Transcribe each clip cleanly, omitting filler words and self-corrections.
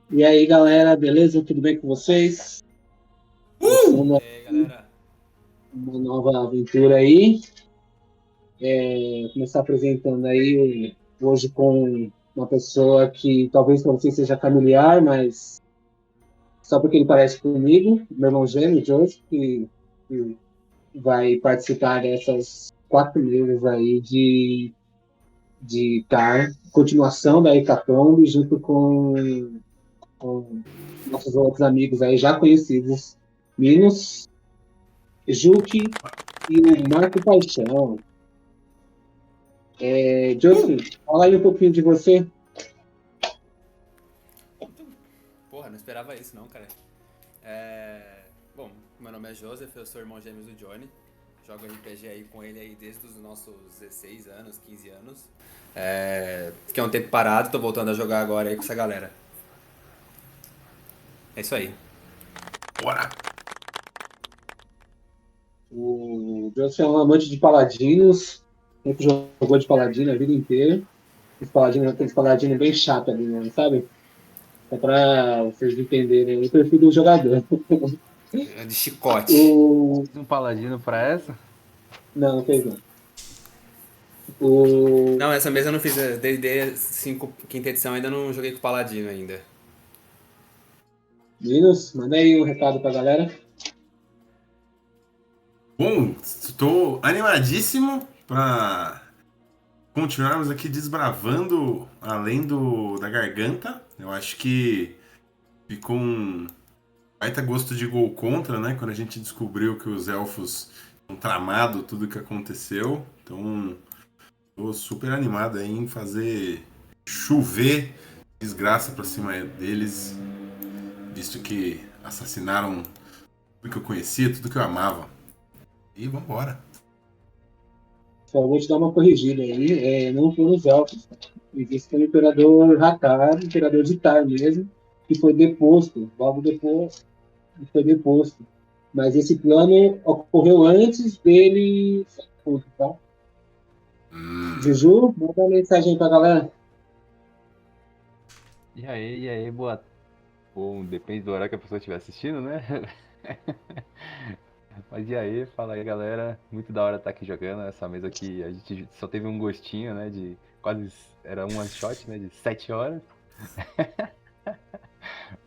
E aí, galera, beleza? Tudo bem com vocês? Começando E aí, galera? uma nova aventura aí. Vou começar apresentando aí hoje com uma pessoa que talvez para vocês seja familiar, mas só porque ele parece comigo, meu irmão gêmeo, Joseph, que vai participar dessas 4 meses aí de continuação da Hecatombe, junto com nossos outros amigos aí já conhecidos, Minos, Juque e o Marco Paixão. Joseph, fala aí um pouquinho de você. Porra, não esperava isso não, cara. Bom, meu nome é Joseph, eu sou irmão gêmeo do Johnny. Jogo RPG aí com ele aí desde os nossos 16 anos, 15 anos. Fiquei um tempo parado, tô voltando a jogar agora aí com essa galera. É isso aí. Bora! O Joseph é um amante de paladinos, sempre jogou de paladino a vida inteira. Aqueles paladinos bem chato ali, né, sabe? É para vocês entenderem o perfil do jogador. É de chicote. O... Um paladino pra essa? Não, não fez não. O Não, essa mesa eu não fiz. D&D 5, quinta edição, ainda não joguei com o Paladino ainda. Linus, manda aí um recado pra galera. Bom, estou animadíssimo para continuarmos aqui desbravando além da garganta. Eu acho que ficou um baita gosto de gol contra, né? Quando a gente descobriu que os elfos tinham tramado tudo o que aconteceu. Então, estou super animado aí em fazer chover desgraça pra cima deles, visto que assassinaram tudo que eu conhecia, tudo que eu amava. E vambora. Só vou te dar uma corrigida aí, não foram os elfos. Existe o imperador Hatar, imperador de Tar mesmo, que foi deposto, logo depois foi deposto. Mas esse plano ocorreu antes dele ser deposto, tá? Hum. Juju, manda uma mensagem aí pra galera. E aí, boa. Bom, depende do horário que a pessoa estiver assistindo, né? Mas e aí, fala aí, galera. Muito da hora estar aqui jogando. Essa mesa aqui, a gente só teve um gostinho, né? De quase. Era um one shot, né? De 7 horas.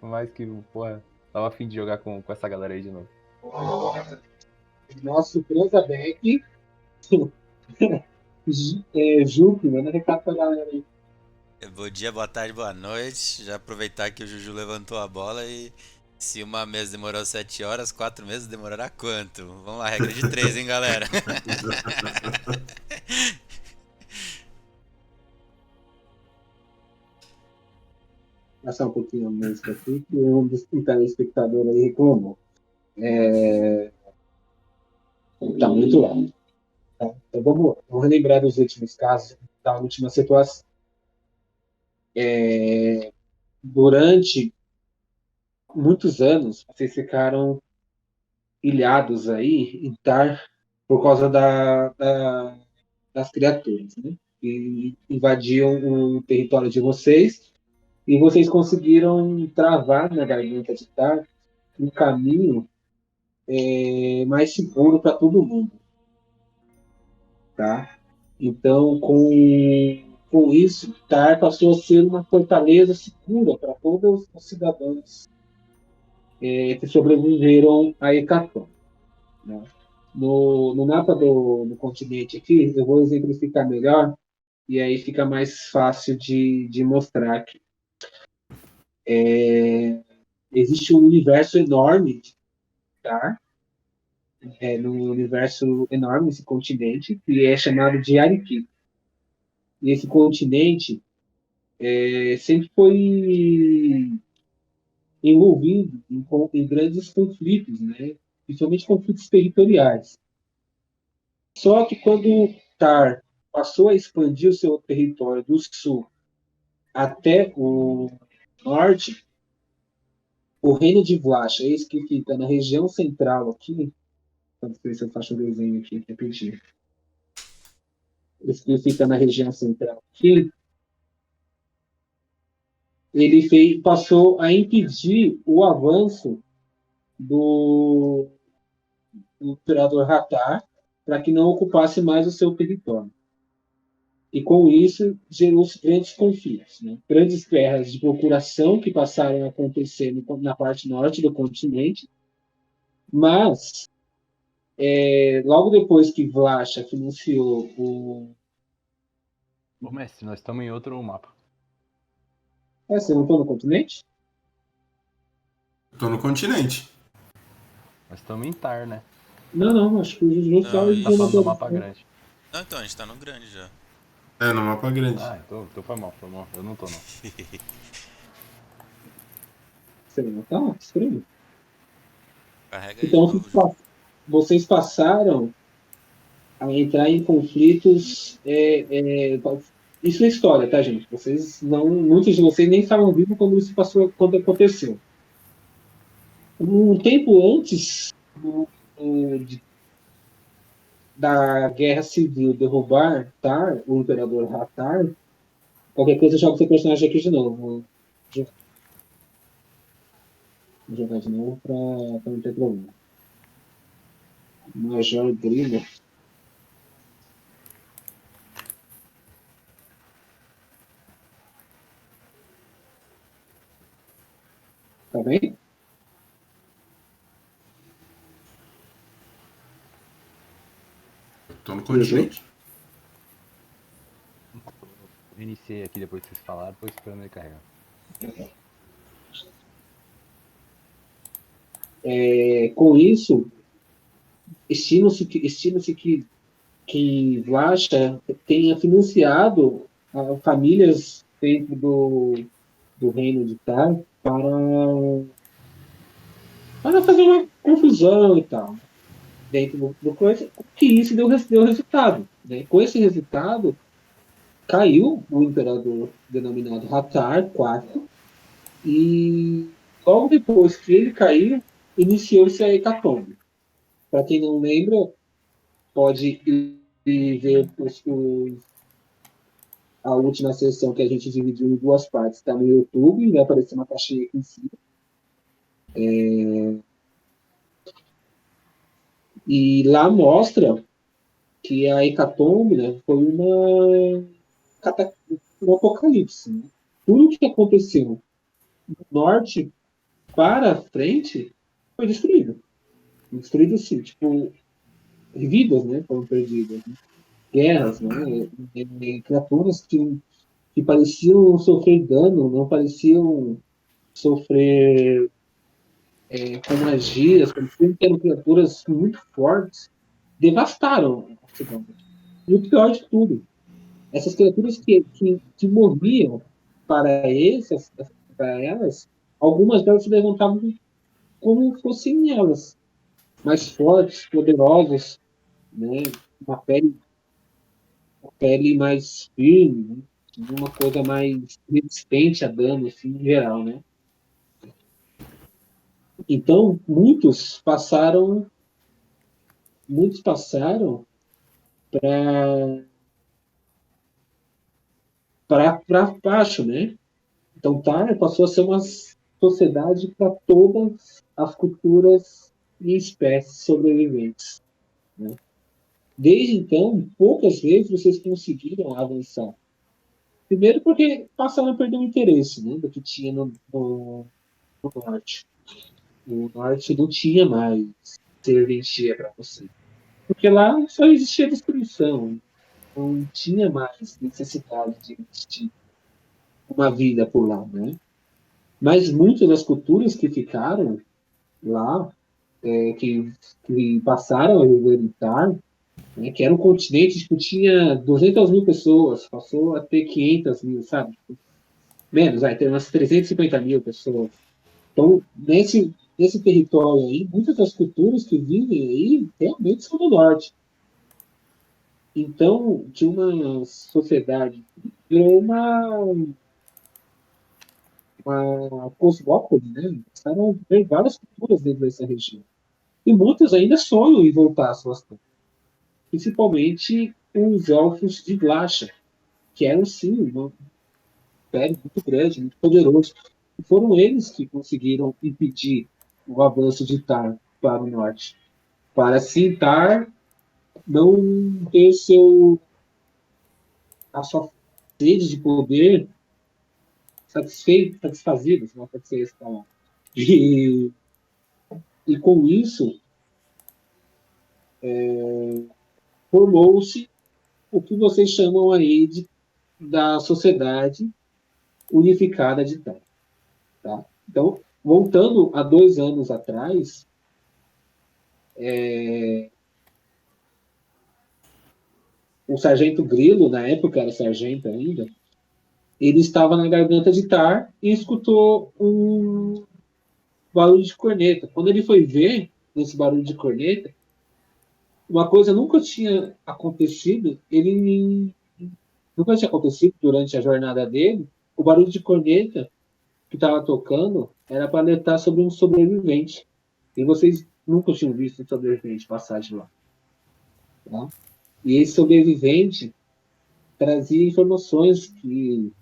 Mas que, porra, tava afim de jogar com essa galera aí de novo. Nosso Cranzabeck, Jupe, manda recado pra galera aí. Bom dia, boa tarde, boa noite. Já aproveitar que o Juju levantou a bola e se uma mesa demorou 7 horas, 4 meses demorará quanto? Vamos lá, regra de 3, hein, galera? Passar um pouquinho a música aqui, que um dos telespectadores aí reclamou. Tá muito alto. Tá? Então vamos relembrar dos últimos casos, da última situação. Durante muitos anos, vocês ficaram ilhados aí em Tar por causa das criaturas, né? Que invadiam o território de vocês e vocês conseguiram travar na garganta de Tar um caminho mais seguro para todo mundo, tá? Então, com isso, Tar passou a ser uma fortaleza segura para todos os cidadãos que sobreviveram à Hecatombe, né? No mapa do continente aqui, eu vou exemplificar melhor e aí fica mais fácil de mostrar aqui. Existe um universo enorme de Tar, num universo enorme, esse continente, que é chamado de Ariki. E esse continente sempre foi envolvido em grandes conflitos, né? Principalmente conflitos territoriais. Só que quando Tar passou a expandir o seu território do sul até o norte, o reino de Vlacha, esse que fica na região central aqui, vamos ver se eu faço um desenho aqui, repetir. Esse que fica na região central aqui, passou a impedir o avanço do imperador Ratar para que não ocupasse mais o seu território. E com isso gerou-se grandes conflitos, né? Grandes guerras de procuração que passaram a acontecer na parte norte do continente, mas logo depois que Vlacha financiou o... Ô, mestre, nós estamos em outro mapa. Você não está no continente? Tô no continente. Nós estamos em Tar, né? Não, acho que o Juju só Não, Tá falando do mapa grande. Não, então, a gente tá no grande já. É, no mapa grande. Ah, então foi mal. Eu não tô, não. Você não tá? Estranho. Carrega aí de Então, novo. vocês passaram a entrar em conflitos. Isso é história, tá, gente? Muitos de vocês nem estavam vivos quando aconteceu. Um tempo antes da Guerra Civil derrubar Tar, o Imperador Ratar, qualquer coisa joga seu personagem aqui de novo. Vou jogar de novo pra não ter problema. Major Grima. Tá bem? Tô no continente. Iniciei aqui depois que vocês falaram, tô esperando ele carregar. Com isso, estima-se que Vlacha tenha financiado famílias dentro do reino de Tar para fazer uma confusão e tal dentro do coisa, que isso deu resultado. Né? Com esse resultado, caiu o imperador denominado Ratar IV, e logo depois que ele caiu, iniciou-se a hecatombe. Para quem não lembra, pode ir ver a última sessão que a gente dividiu em duas partes. Está no YouTube, vai aparecer uma caixinha aqui em cima. E lá mostra que a hecatombe, né, foi um apocalipse. Né? Tudo que aconteceu do norte para frente foi destruído. Destruído, sim, tipo, vidas, né, foram perdidas. Né? Guerras, né, criaturas que pareciam sofrer dano, não pareciam sofrer com magias, pareciam que eram criaturas muito fortes, devastaram a cidade. E o pior de tudo, essas criaturas que morriam para elas, algumas delas se levantavam como fossem elas, mais fortes, poderosas, né? Uma pele mais firme, né? Uma coisa mais resistente a dano, assim, em geral, né? Então, muitos passaram para baixo, né? Então, Tar passou a ser uma sociedade para todas as culturas e espécies sobreviventes. Né? Desde então, poucas vezes vocês conseguiram avançar. Primeiro porque passaram a perder o interesse, né, do que tinha no norte. O norte não tinha mais serventia para você. Porque lá só existia destruição. Não tinha mais necessidade de existir uma vida por lá, né? Mas muitas das culturas que ficaram lá, que passaram a viver em Tar, né, que era um continente que tinha 200 mil pessoas, passou a ter 500 mil, sabe? Menos, vai ter umas 350 mil pessoas. Então, nesse território aí, muitas das culturas que vivem aí realmente são do norte. Então, de uma sociedade virou uma cosmópole, né? Passaram a ver várias culturas dentro dessa região. E muitas ainda sonham em voltar às suas terras. Principalmente os elfos de Glacha, que eram, sim, império muito grande, muito poderoso. E foram eles que conseguiram impedir o avanço de Tar para o norte. Para assim Tar não ter a sua sede de poder satisfazida, se não pode ser essa palavra. E com isso, formou-se o que vocês chamam aí da sociedade unificada de Tar. Tá? Então, voltando a 2 anos atrás, o sargento Grilo, na época era sargento ainda, ele estava na garganta de Tar e escutou um barulho de corneta. Quando ele foi ver esse barulho de corneta, uma coisa nunca tinha acontecido, nunca tinha acontecido durante a jornada dele. O barulho de corneta que estava tocando era para alertar sobre um sobrevivente. E vocês nunca tinham visto um sobrevivente passar de lá. Tá? E esse sobrevivente trazia informações que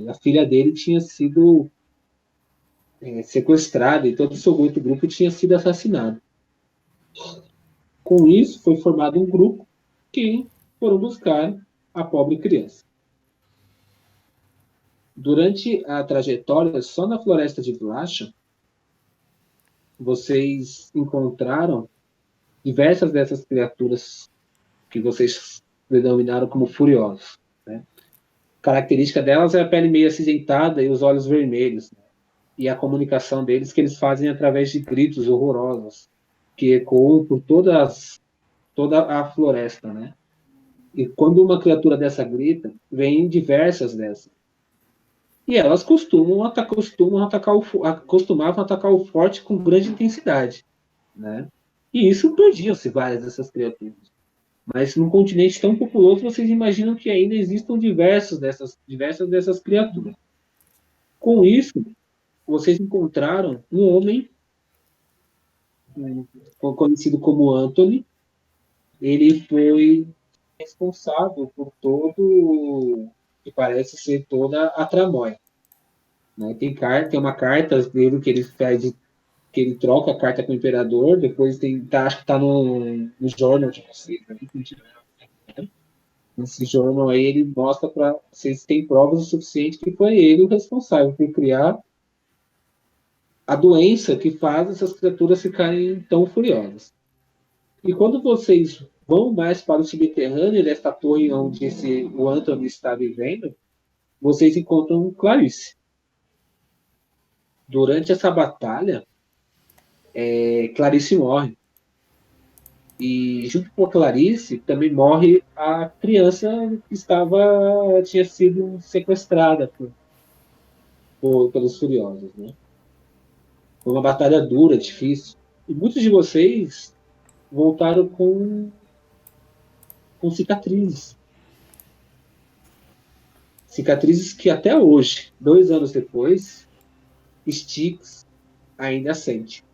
a filha dele tinha sido sequestrada e todo o seu outro grupo tinha sido assassinado. Com isso, foi formado um grupo que foram buscar a pobre criança. Durante a trajetória, só na floresta de Blasha, vocês encontraram diversas dessas criaturas que vocês denominaram como furiosos. Né? A característica delas é a pele meio acinzentada e os olhos vermelhos. Né? E a comunicação deles que eles fazem através de gritos horrorosos que ecoam por toda a floresta. Né? E quando uma criatura dessa grita, vem diversas dessas. E elas costumavam atacar o forte com grande intensidade. Né? E isso perdiam-se várias dessas criaturas. Mas num continente tão populoso, vocês imaginam que ainda existam diversas dessas criaturas. Com isso, vocês encontraram um homem conhecido como Anthony. Ele foi responsável por que parece ser toda a tramóia. Né? Tem uma carta dele que ele faz que ele troca a carta com o imperador, depois acho que está no jornal de vocês. Né? Nesse jornal aí ele mostra para vocês, tem provas o suficiente que foi ele o responsável por criar a doença que faz essas criaturas ficarem tão furiosas. E quando vocês vão mais para o subterrâneo desta torre onde o Anthony está vivendo, vocês encontram Clarice. Durante essa batalha, Clarice morre. E junto com a Clarice também morre a criança que tinha sido sequestrada pelos furiosos. Né? Foi uma batalha dura, difícil. E muitos de vocês voltaram com cicatrizes. Cicatrizes que até hoje, 2 anos depois, Styx ainda sente.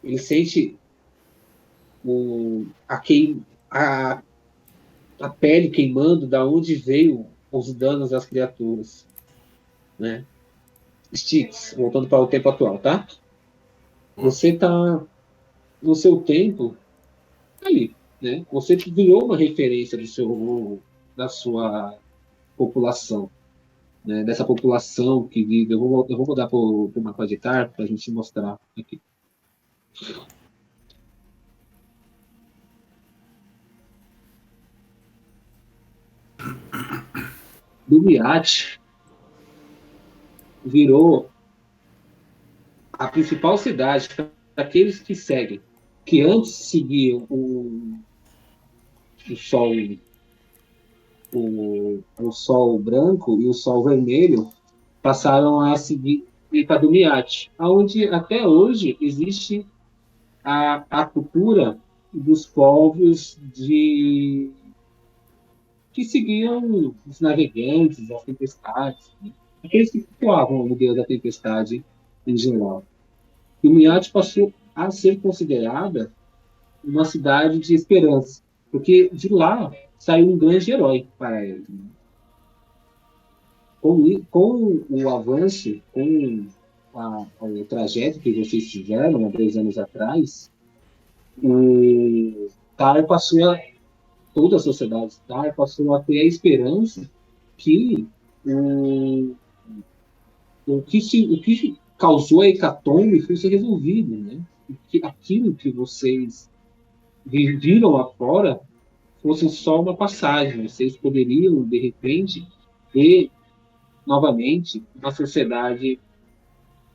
Ele sente a pele queimando da onde veio os danos das criaturas. Né? Styx, voltando para o tempo atual, tá? Você está no seu tempo ali, né? Você virou uma referência da sua população, né? Dessa população que vive. Eu vou mudar para o mapa de Tar para a gente mostrar aqui. Dumiat virou a principal cidade para aqueles que seguem, que antes seguiam o sol branco e o sol vermelho, passaram a seguir para Dumiat, onde até hoje existe a cultura dos povos que seguiam os navegantes, as tempestades, né? Aqueles que flutuavam no meio da tempestade em geral. Dumiat passou a ser considerada uma cidade de esperança, porque de lá saiu um grande herói para eles. Né? com o avanço, com o trajeto que vocês tiveram há 10 anos atrás, o TAR passou a, toda a sociedade TAR passou a ter a esperança que o que causou a hecatombe fosse resolvido, né? E que aquilo que vocês viram lá fora fosse só uma passagem. Vocês poderiam, de repente, ver novamente uma sociedade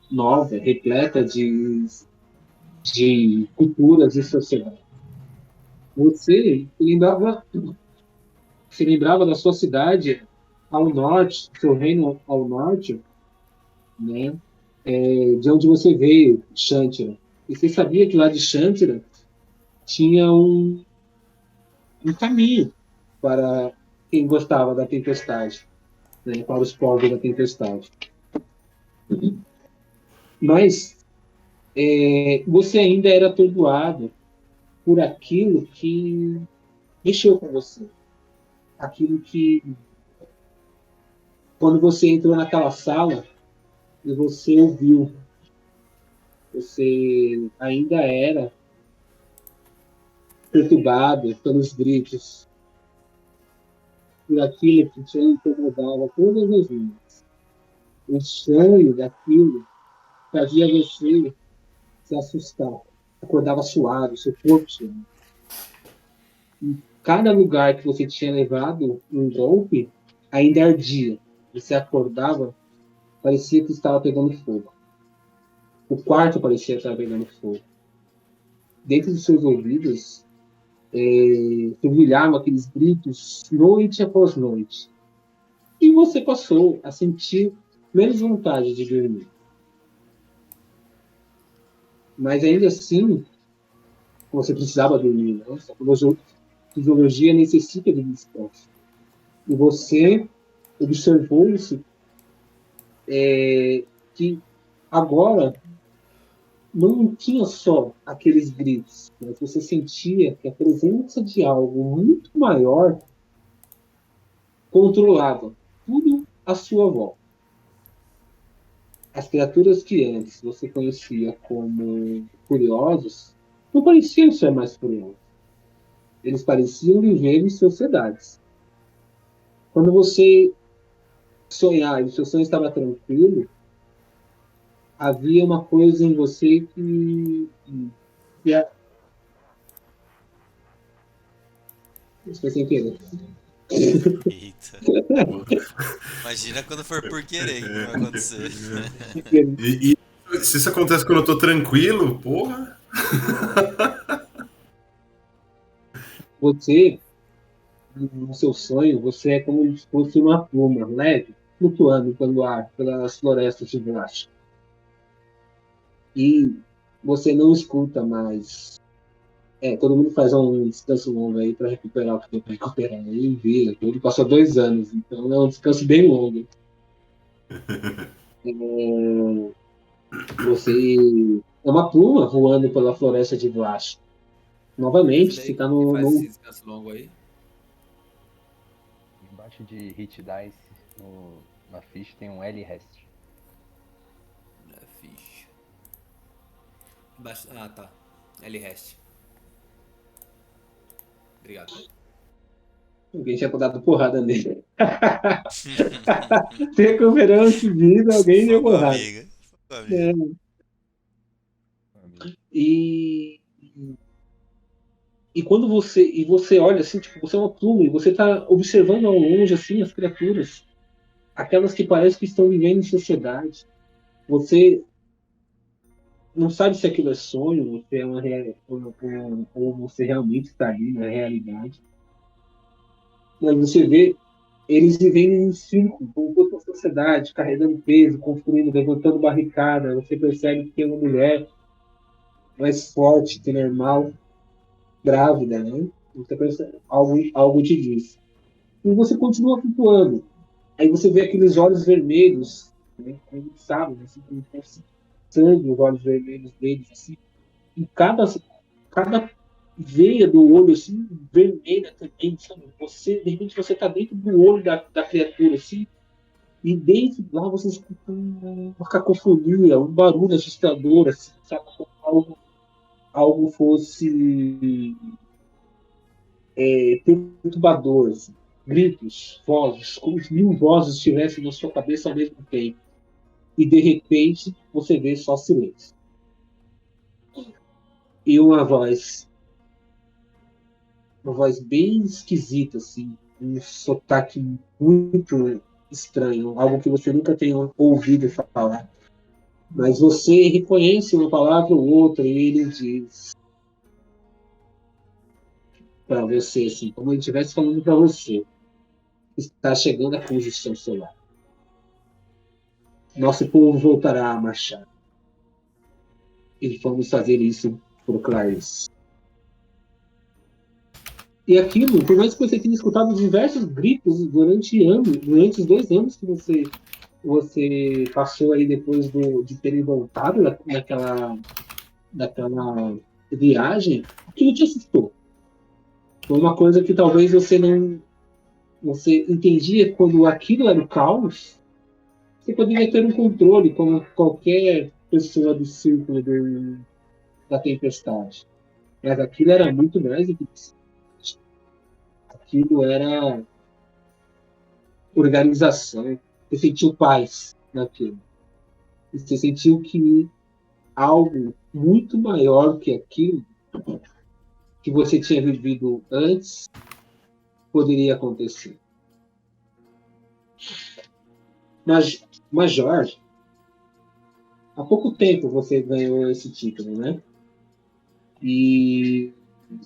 nova, repleta de culturas e sociedade. Você se lembrava da sua cidade ao norte, seu reino ao norte, né? De onde você veio, Shantira. E você sabia que lá de Shantira tinha um caminho para quem gostava da tempestade, né? Para os povos da tempestade. Mas você ainda era atordoado por aquilo que mexeu com você. Aquilo que, quando você entrou naquela sala e você ouviu, você ainda era perturbado pelos gritos, por aquilo que te incomodava todas as vezes. O sonho daquilo fazia você se assustar. Acordava suado, seu corpo suado. E cada lugar que você tinha levado um golpe ainda ardia. Você acordava, parecia que estava pegando fogo. O quarto parecia estar pegando fogo. Dentro dos seus ouvidos, brilhavam aqueles gritos noite após noite. E você passou a sentir menos vontade de dormir. Mas ainda assim, você precisava dormir, né? A fisiologia necessita de descanso. E você observou-se que agora não tinha só aqueles gritos, mas você sentia que a presença de algo muito maior controlava tudo à sua volta. As criaturas que antes você conhecia como curiosos não pareciam ser mais curiosos. Eles pareciam viver em sociedades. Quando você sonhar e o seu sonho estava tranquilo, havia uma coisa em você que foi sem querer. Eita. Imagina quando for por querer, o que vai acontecer. E se isso acontece quando eu tô tranquilo, porra. Você, no seu sonho, você é como se fosse uma pluma leve, flutuando pelo ar, pelas florestas de borracha. E você não escuta mais. Todo mundo faz um descanso longo aí para recuperar o que tem para recuperar. Ele vê, ele passou 2 anos, então é um descanso bem longo. Você é uma pluma voando pela floresta de borracha. Novamente, você está Que faz no esse descanso longo aí? Embaixo de Hit Dice, na ficha tem um L rest. Ficha. Ah, tá. L-Rest. Obrigado. Alguém tinha dado porrada nele. Recuperando de vida, alguém deu Fogo porrada. amiga. Fogo amiga. E quando você olha assim, tipo, você é uma pluma e você está observando ao longe assim as criaturas, aquelas que parecem que estão vivendo em sociedade. Você não sabe se aquilo é sonho, se é uma ou você realmente está ali na realidade. Mas você vê eles vivendo em círculo, como toda a sociedade, carregando peso, construindo, levantando barricada. Você percebe que tem uma mulher mais forte que normal, grávida, né? Você percebe, algo te diz. E você continua flutuando. Aí você vê aqueles olhos vermelhos, né? Como sabe, assim, como se fosse sangue, os olhos vermelhos deles, assim. E cada veia do olho, assim, vermelha também, sabe? De repente, você está dentro do olho da criatura, assim, E dentro de lá você escuta uma cacofonia, um barulho assustador, assim, sabe? Como algo fosse perturbador, assim. Gritos, vozes, como se 1000 vozes estivessem na sua cabeça ao mesmo tempo. E de repente você vê só silêncio. E uma voz bem esquisita, assim, um sotaque muito estranho, algo que você nunca tenha ouvido falar. Mas você reconhece uma palavra ou outra e ele diz para você, assim, como ele estivesse falando para você, está chegando a conjunção solar. Nosso povo voltará a marchar. E vamos fazer isso por Clarice. E aquilo, por mais que você tenha escutado diversos gritos durante os 2 anos que você passou aí depois de terem voltado daquela viagem, aquilo te assustou. Foi uma coisa que talvez você entendia quando aquilo era o caos, você poderia ter um controle como qualquer pessoa do círculo da tempestade. Mas aquilo era muito mais do que isso. Aquilo era organização. Você sentiu paz naquilo. Você sentiu que algo muito maior que aquilo que você tinha vivido antes poderia acontecer. Mas Jorge, há pouco tempo você ganhou esse título, né? E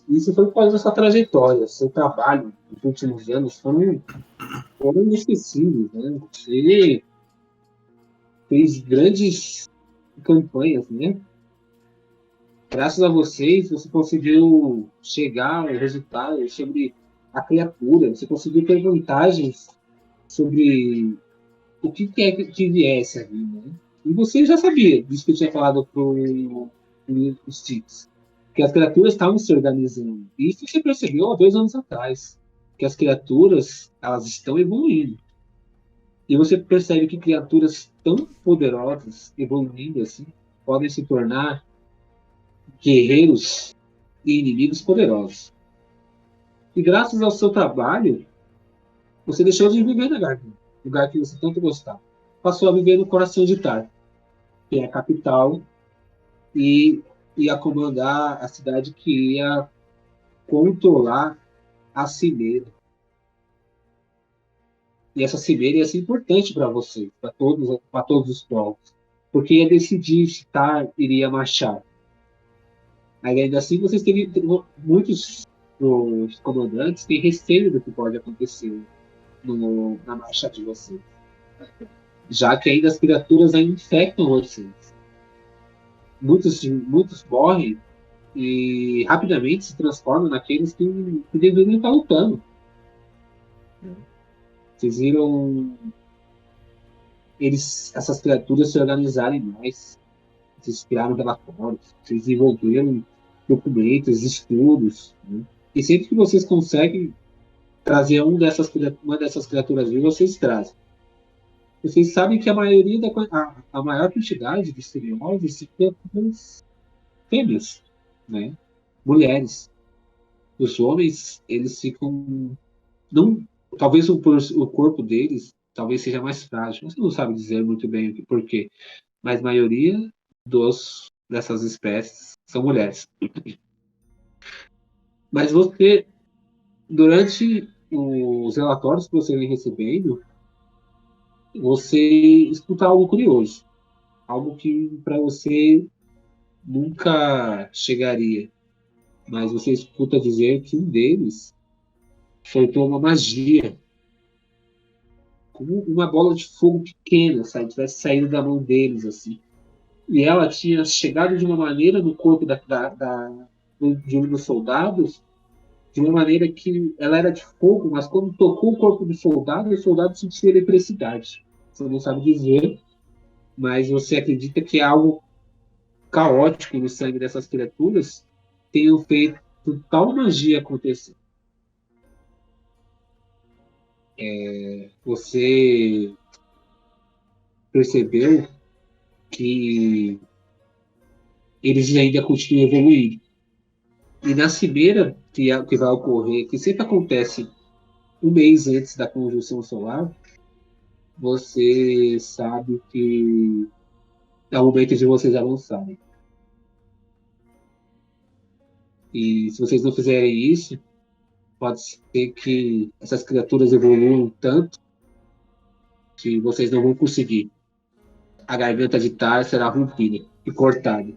isso foi por causa da sua trajetória, seu trabalho nos últimos anos foram inesquecíveis, né? Você fez grandes campanhas, né? Graças a vocês, você conseguiu chegar ao resultado sobre a criatura, você conseguiu ter vantagens sobre o que quer que viesse ali, né? E você já sabia disso que eu tinha falado para os Ticks, que as criaturas estavam se organizando. E isso você percebeu há 2 anos atrás, que as criaturas elas estão evoluindo. E você percebe que criaturas tão poderosas, evoluindo assim, podem se tornar guerreiros e inimigos poderosos. E graças ao seu trabalho, você deixou de viver na Garganta, lugar que você tanto gostava. Passou a viver no coração de Tar, que é a capital, e ia comandar a cidade que ia controlar a Cimeira. E essa Cimeira ia ser importante para você, para todos os povos, porque ia decidir se Tar iria marchar. Mas ainda assim, vocês muitos dos comandantes têm receio do que pode acontecer na marcha de vocês, já que ainda as criaturas ainda infectam vocês. Muitos morrem e rapidamente se transformam naqueles que deveriam estar lutando. Vocês viram essas criaturas se organizarem mais, vocês criaram relatórios, vocês desenvolveram documentos, estudos, né? E sempre que vocês conseguem trazer uma dessas criaturas vivas, vocês trazem. Vocês sabem que a maior quantidade de estereótipos se criaturas fêmeas, né? Mulheres. Os homens, eles ficam não, talvez o corpo deles talvez seja mais frágil. Você não sabe dizer muito bem o porquê, mas a maioria dessas espécies são mulheres. Mas você, durante os relatórios que você vem recebendo, você escuta algo curioso, algo que para você nunca chegaria, mas você escuta dizer que um deles soltou uma magia, como uma bola de fogo pequena, sabe? Tivesse saído da mão deles assim, e ela tinha chegado de uma maneira no corpo de um dos soldados, de uma maneira que ela era de fogo, mas quando tocou o corpo do soldado, o soldado sentia eletricidade. Você não sabe dizer, mas você acredita que é algo caótico no sangue dessas criaturas tenham feito tal magia acontecer. Você percebeu que eles ainda continuam evoluindo. E na cimeira que vai ocorrer, que sempre acontece um mês antes da conjunção solar, você sabe que é o momento de vocês avançarem. E se vocês não fizerem isso, pode ser que essas criaturas evoluam tanto que vocês não vão conseguir. A garganta de Tar será rompida e cortada.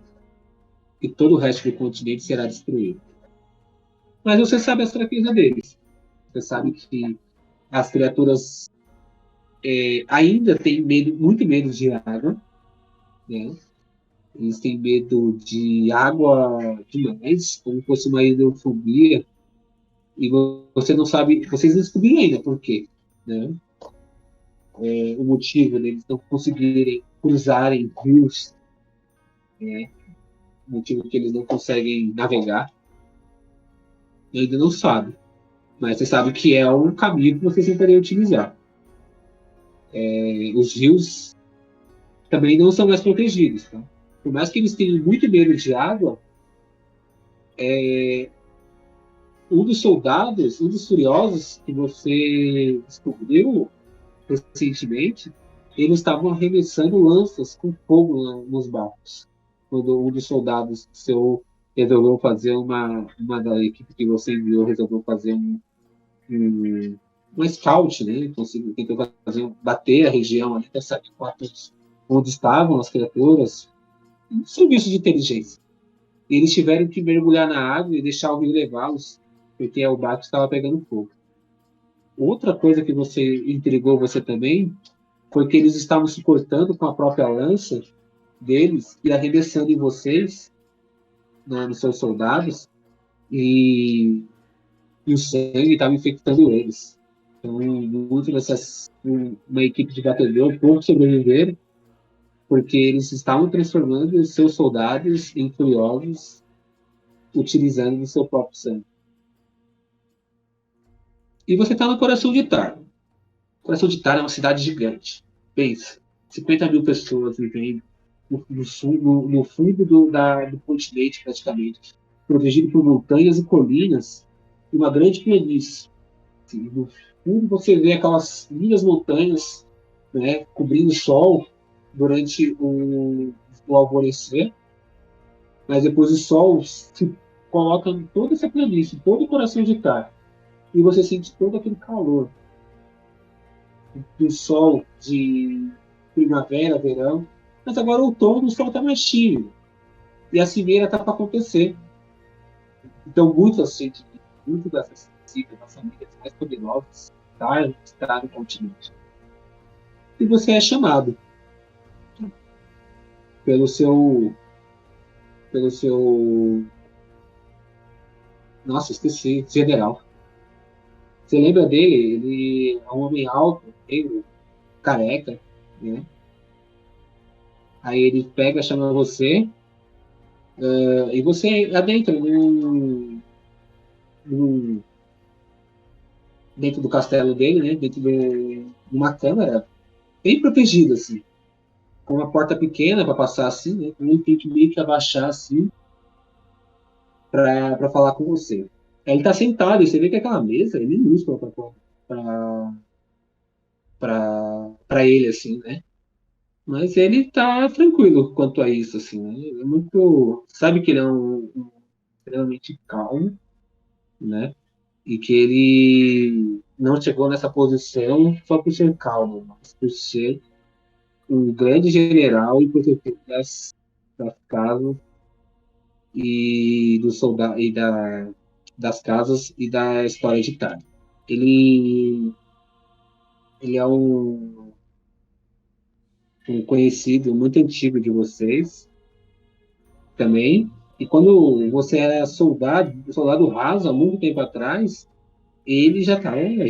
E todo o resto do continente será destruído. Mas você sabe as fraquezas deles. Você sabe que as criaturas ainda têm medo, muito medo de água, né? Eles têm medo de água demais, como se fosse uma hidrofobia. E você não sabe, vocês não descobriram ainda por quê, né? O motivo deles não conseguirem cruzarem rios, né? O motivo que eles não conseguem navegar, eu ainda não sabe. Mas você sabe que é um caminho que vocês tentariam utilizar. Os rios também não são mais protegidos, tá? Por mais que eles tenham muito medo de água, um dos soldados, um dos furiosos que você descobriu recentemente, eles estavam arremessando lanças com fogo nos barcos. Quando um dos soldados seu resolveu fazer uma da equipe que você enviou resolveu fazer um scout, né? Tentou bater a região ali para saber onde estavam as criaturas, um serviço de inteligência. E eles tiveram que mergulhar na água e deixar o rio levá-los, porque o barco estava pegando fogo. Outra coisa que intrigou você também foi que eles estavam se cortando com a própria lança deles e arremessando em vocês, né, nos seus soldados, e o sangue estava infectando eles. Então, uma equipe de batalhão, poucos sobreviveram, porque eles estavam transformando os seus soldados em furiosos, utilizando o seu próprio sangue. E você está no coração de Tar. O coração de Tar é uma cidade gigante. Pensa, 50 mil pessoas vivendo no fundo do continente, praticamente, protegido por montanhas e colinas, e uma grande planície. Assim, no fundo você vê aquelas lindas montanhas, né, cobrindo o sol durante o alvorecer, mas depois o sol se coloca em toda essa planície, todo o coração de Tar, e você sente todo aquele calor do sol de primavera, verão, mas agora o outono, o sol está mais tímido. E a cimeira está para acontecer. Então, muito dessas citas, das famílias mais poderosas, está no continente. E você é chamado pelo seu. Nossa, esqueci, general. Você lembra dele? Ele é um homem alto, negro, careca, né? Aí ele pega, chama você, e você adentra dentro do castelo dele, né? Dentro de uma câmara bem protegida, assim, com uma porta pequena para passar assim, né? Ele tem que meio que abaixar assim para falar com você. Aí ele tá sentado e você vê que aquela mesa é minúscula para ele, assim, né? Mas ele tá tranquilo quanto a isso, assim, né? Ele é muito. Sabe que ele é um extremamente calmo, né? E que ele não chegou nessa posição só por ser calmo, mas por ser um grande general e protetor das casas e dos soldados e das casas e da história de Tarn. Ele é um conhecido muito antigo de vocês também. E quando você era soldado raso há muito tempo atrás, ele já é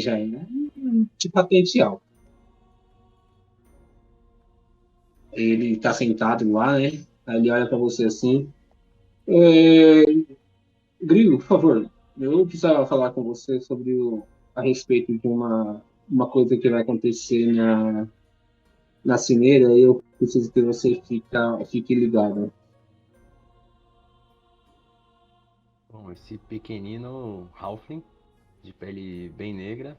de patente alta. Ele está sentado lá, né? Aí ele olha para você assim. Grilo, por favor, eu precisava falar com você sobre a respeito de uma coisa que vai acontecer na cimeira, eu preciso que você fique ligado. Bom, esse pequenino Halfling, de pele bem negra,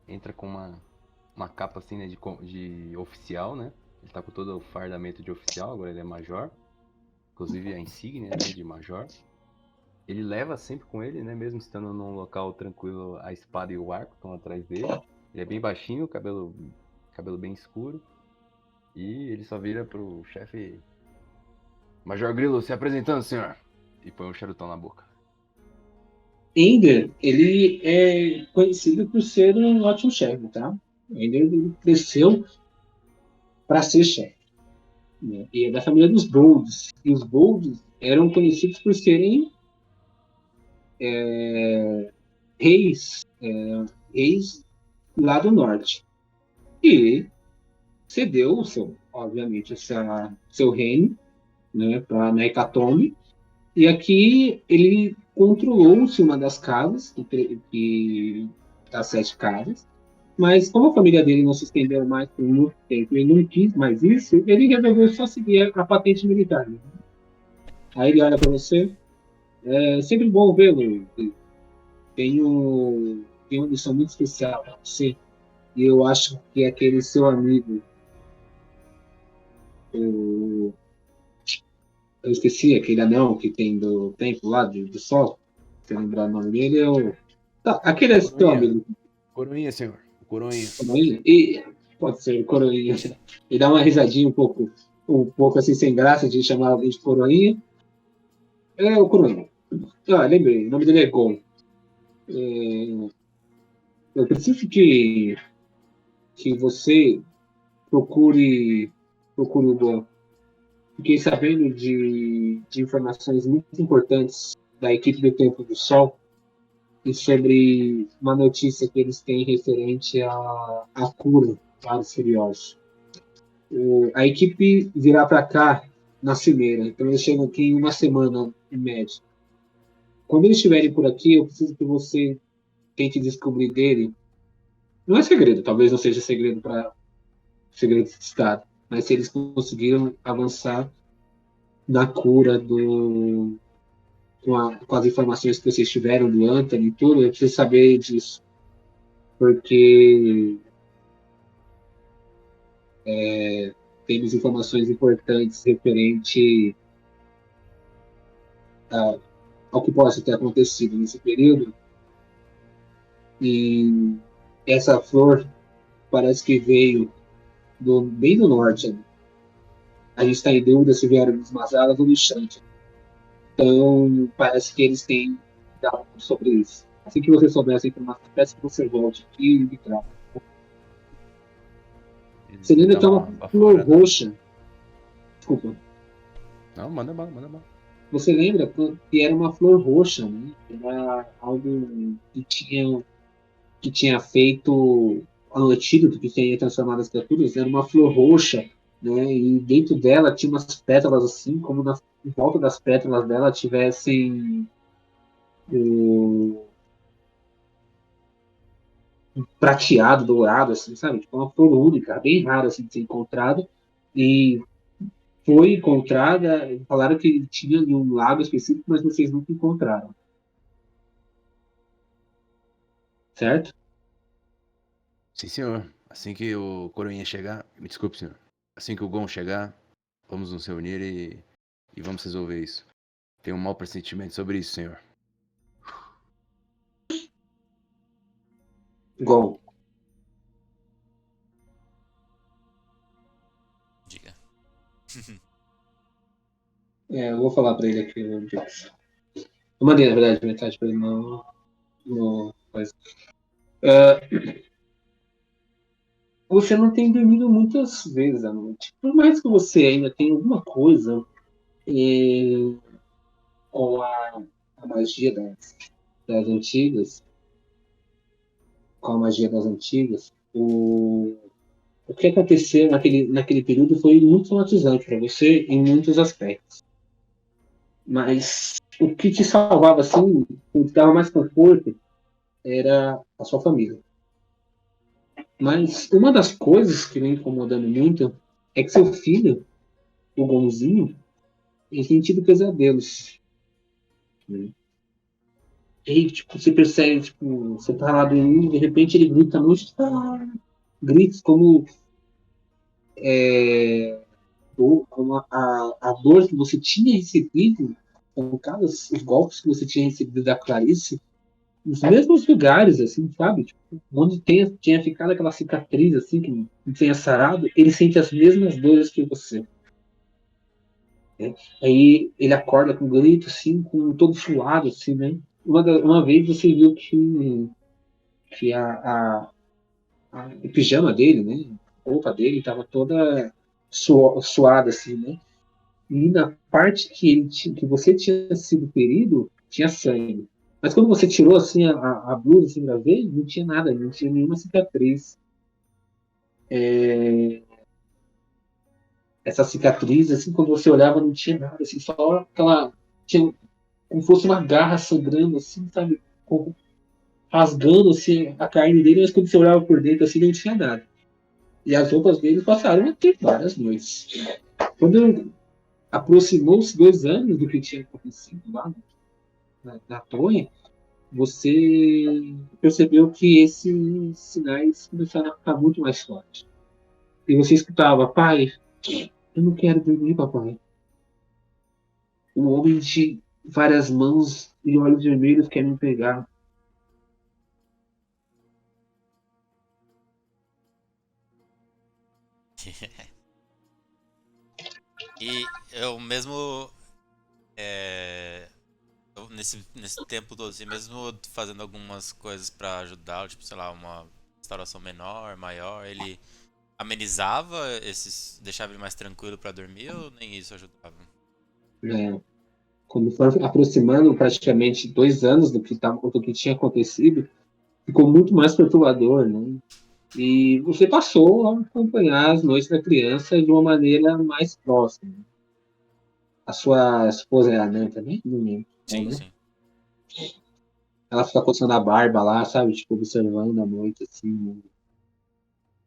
entra com uma capa assim, né, de oficial, né? Ele tá com todo o fardamento de oficial, agora ele é major. Inclusive a insígnia, né, de major. Ele leva sempre com ele, né, mesmo estando num local tranquilo, a espada e o arco estão atrás dele. Ele é bem baixinho, cabelo bem escuro. E ele só vira pro chefe: Major Grilo, se apresentando, senhor. E põe um charutão na boca. Ender, ele é conhecido por ser um ótimo chefe, tá? Ender ele cresceu para ser chefe, né? E é da família dos Bolds. E os Bolds eram conhecidos por serem reis, reis lá do norte. E cedeu obviamente, seu reino, né, para a Hecatombe. E aqui ele controlou-se uma das casas, das 7 casas, mas como a família dele não se estendeu mais por muito tempo e não quis mais isso, ele resolveu só seguir a patente militar. Né? Aí ele olha para você, é sempre bom vê-lo, tenho uma missão muito especial para você, e eu acho que aquele seu amigo, o eu esqueci aquele anão que tem do templo lá, do sol. Se lembrar o nome dele, é o. Tá, aquele é seu Coroinha. amigo. Coroinha, senhor. Coroinha. Coroinha? E pode ser Coroinha. E dá uma risadinha um pouco assim, sem graça de chamar alguém de Coroinha. É o Coroinha. Ah, lembrei, o nome dele é Gon. É, eu preciso que você procure o Gon. Fiquei sabendo de informações muito importantes da equipe do Templo do Sol e sobre uma notícia que eles têm referente à cura para os furiosos. A equipe virá para cá na cimeira, então eles chegam aqui em uma semana, em média. Quando eles estiverem por aqui, eu preciso que você tente descobrir dele. Não é segredo, talvez não seja segredo de Estado, mas se eles conseguiram avançar na cura com as informações que vocês tiveram do Anthony e tudo, eu preciso saber disso. Porque temos informações importantes referente ao que possa ter acontecido nesse período. E essa flor parece que veio bem do norte. Né? A gente está em dúvida se vieram dos Mazalas ou do Shanti. Então, parece que eles têm algo sobre isso. Assim que você souber essa informação, peço que você volte aqui e me traga. Você lembra que é uma flor roxa. Desculpa. Não, manda bala. Você lembra que era uma flor roxa, né? Era algo que tinha feito o antídoto que tinha transformado as criaturas. Era uma flor roxa, né? E dentro dela tinha umas pétalas assim, como em volta das pétalas dela tivessem prateado, dourado, assim, sabe? Tipo uma flor única, bem rara assim, de ser encontrada. E foi encontrada, falaram que tinha em um lago específico, mas vocês nunca encontraram. Certo? Sim, senhor. Assim que o Coroinha chegar... Me desculpe, senhor. Assim que o Gon chegar, vamos nos reunir e vamos resolver isso. Tenho um mau pressentimento sobre isso, senhor. Gon. Diga. Eu vou falar pra ele aqui. Eu mandei, na verdade, mensagem pra ele no coisa. Você não tem dormido muitas vezes à noite. Por mais que você ainda tenha alguma coisa com a magia das antigas, com a magia das antigas, o que aconteceu naquele período foi muito traumatizante para você em muitos aspectos. Mas o que te salvava, assim, o que dava mais conforto, era a sua família. Mas uma das coisas que vem incomodando muito é que seu filho, o Gonzinho, ele tem tido pesadelos. Né? E aí, tipo, você percebe, tipo, você tá lá dormindo, de repente ele grita muito, gritos como, como a dor que você tinha recebido, no caso, os golpes que você tinha recebido da Clarice, nos mesmos lugares, assim, sabe? Tipo, onde tinha ficado aquela cicatriz, assim, que não tinha sarado, ele sente as mesmas dores que você. Né? Aí ele acorda com um grito, assim, com todo suado, assim, né? Uma vez você viu que o pijama dele, né? A roupa dele estava toda suada, assim, né? E na parte que você tinha sido ferido, tinha sangue. Mas quando você tirou assim a blusa assim, da vez, não tinha nada, não tinha nenhuma cicatriz. Essa cicatriz, assim, quando você olhava, não tinha nada, assim, só aquela. Tinha como se fosse uma garra sangrando, assim, sabe? Rasgando assim, a carne dele, mas quando você olhava por dentro, assim, não tinha nada. E as roupas dele passaram a ter várias noites. Quando aproximou-se 2 anos do que tinha acontecido lá na torre, você percebeu que esses sinais começaram a ficar muito mais fortes. E você escutava, pai, eu não quero dormir, papai. Um homem de várias mãos e olhos vermelhos quer me pegar. E eu mesmo. é, nesse tempo todo, assim, mesmo fazendo algumas coisas pra ajudar, tipo, sei lá, uma restauração menor, maior, ele amenizava esses. Deixava ele mais tranquilo pra dormir ou nem isso ajudava? Né? Quando foi aproximando praticamente 2 anos do que tinha acontecido, ficou muito mais perturbador, né? E você passou a acompanhar as noites da criança de uma maneira mais próxima. A sua esposa é anã também? Não lembro. É, Sim, né? sim. Ela fica coçando a barba lá, sabe? Tipo, observando à noite, assim,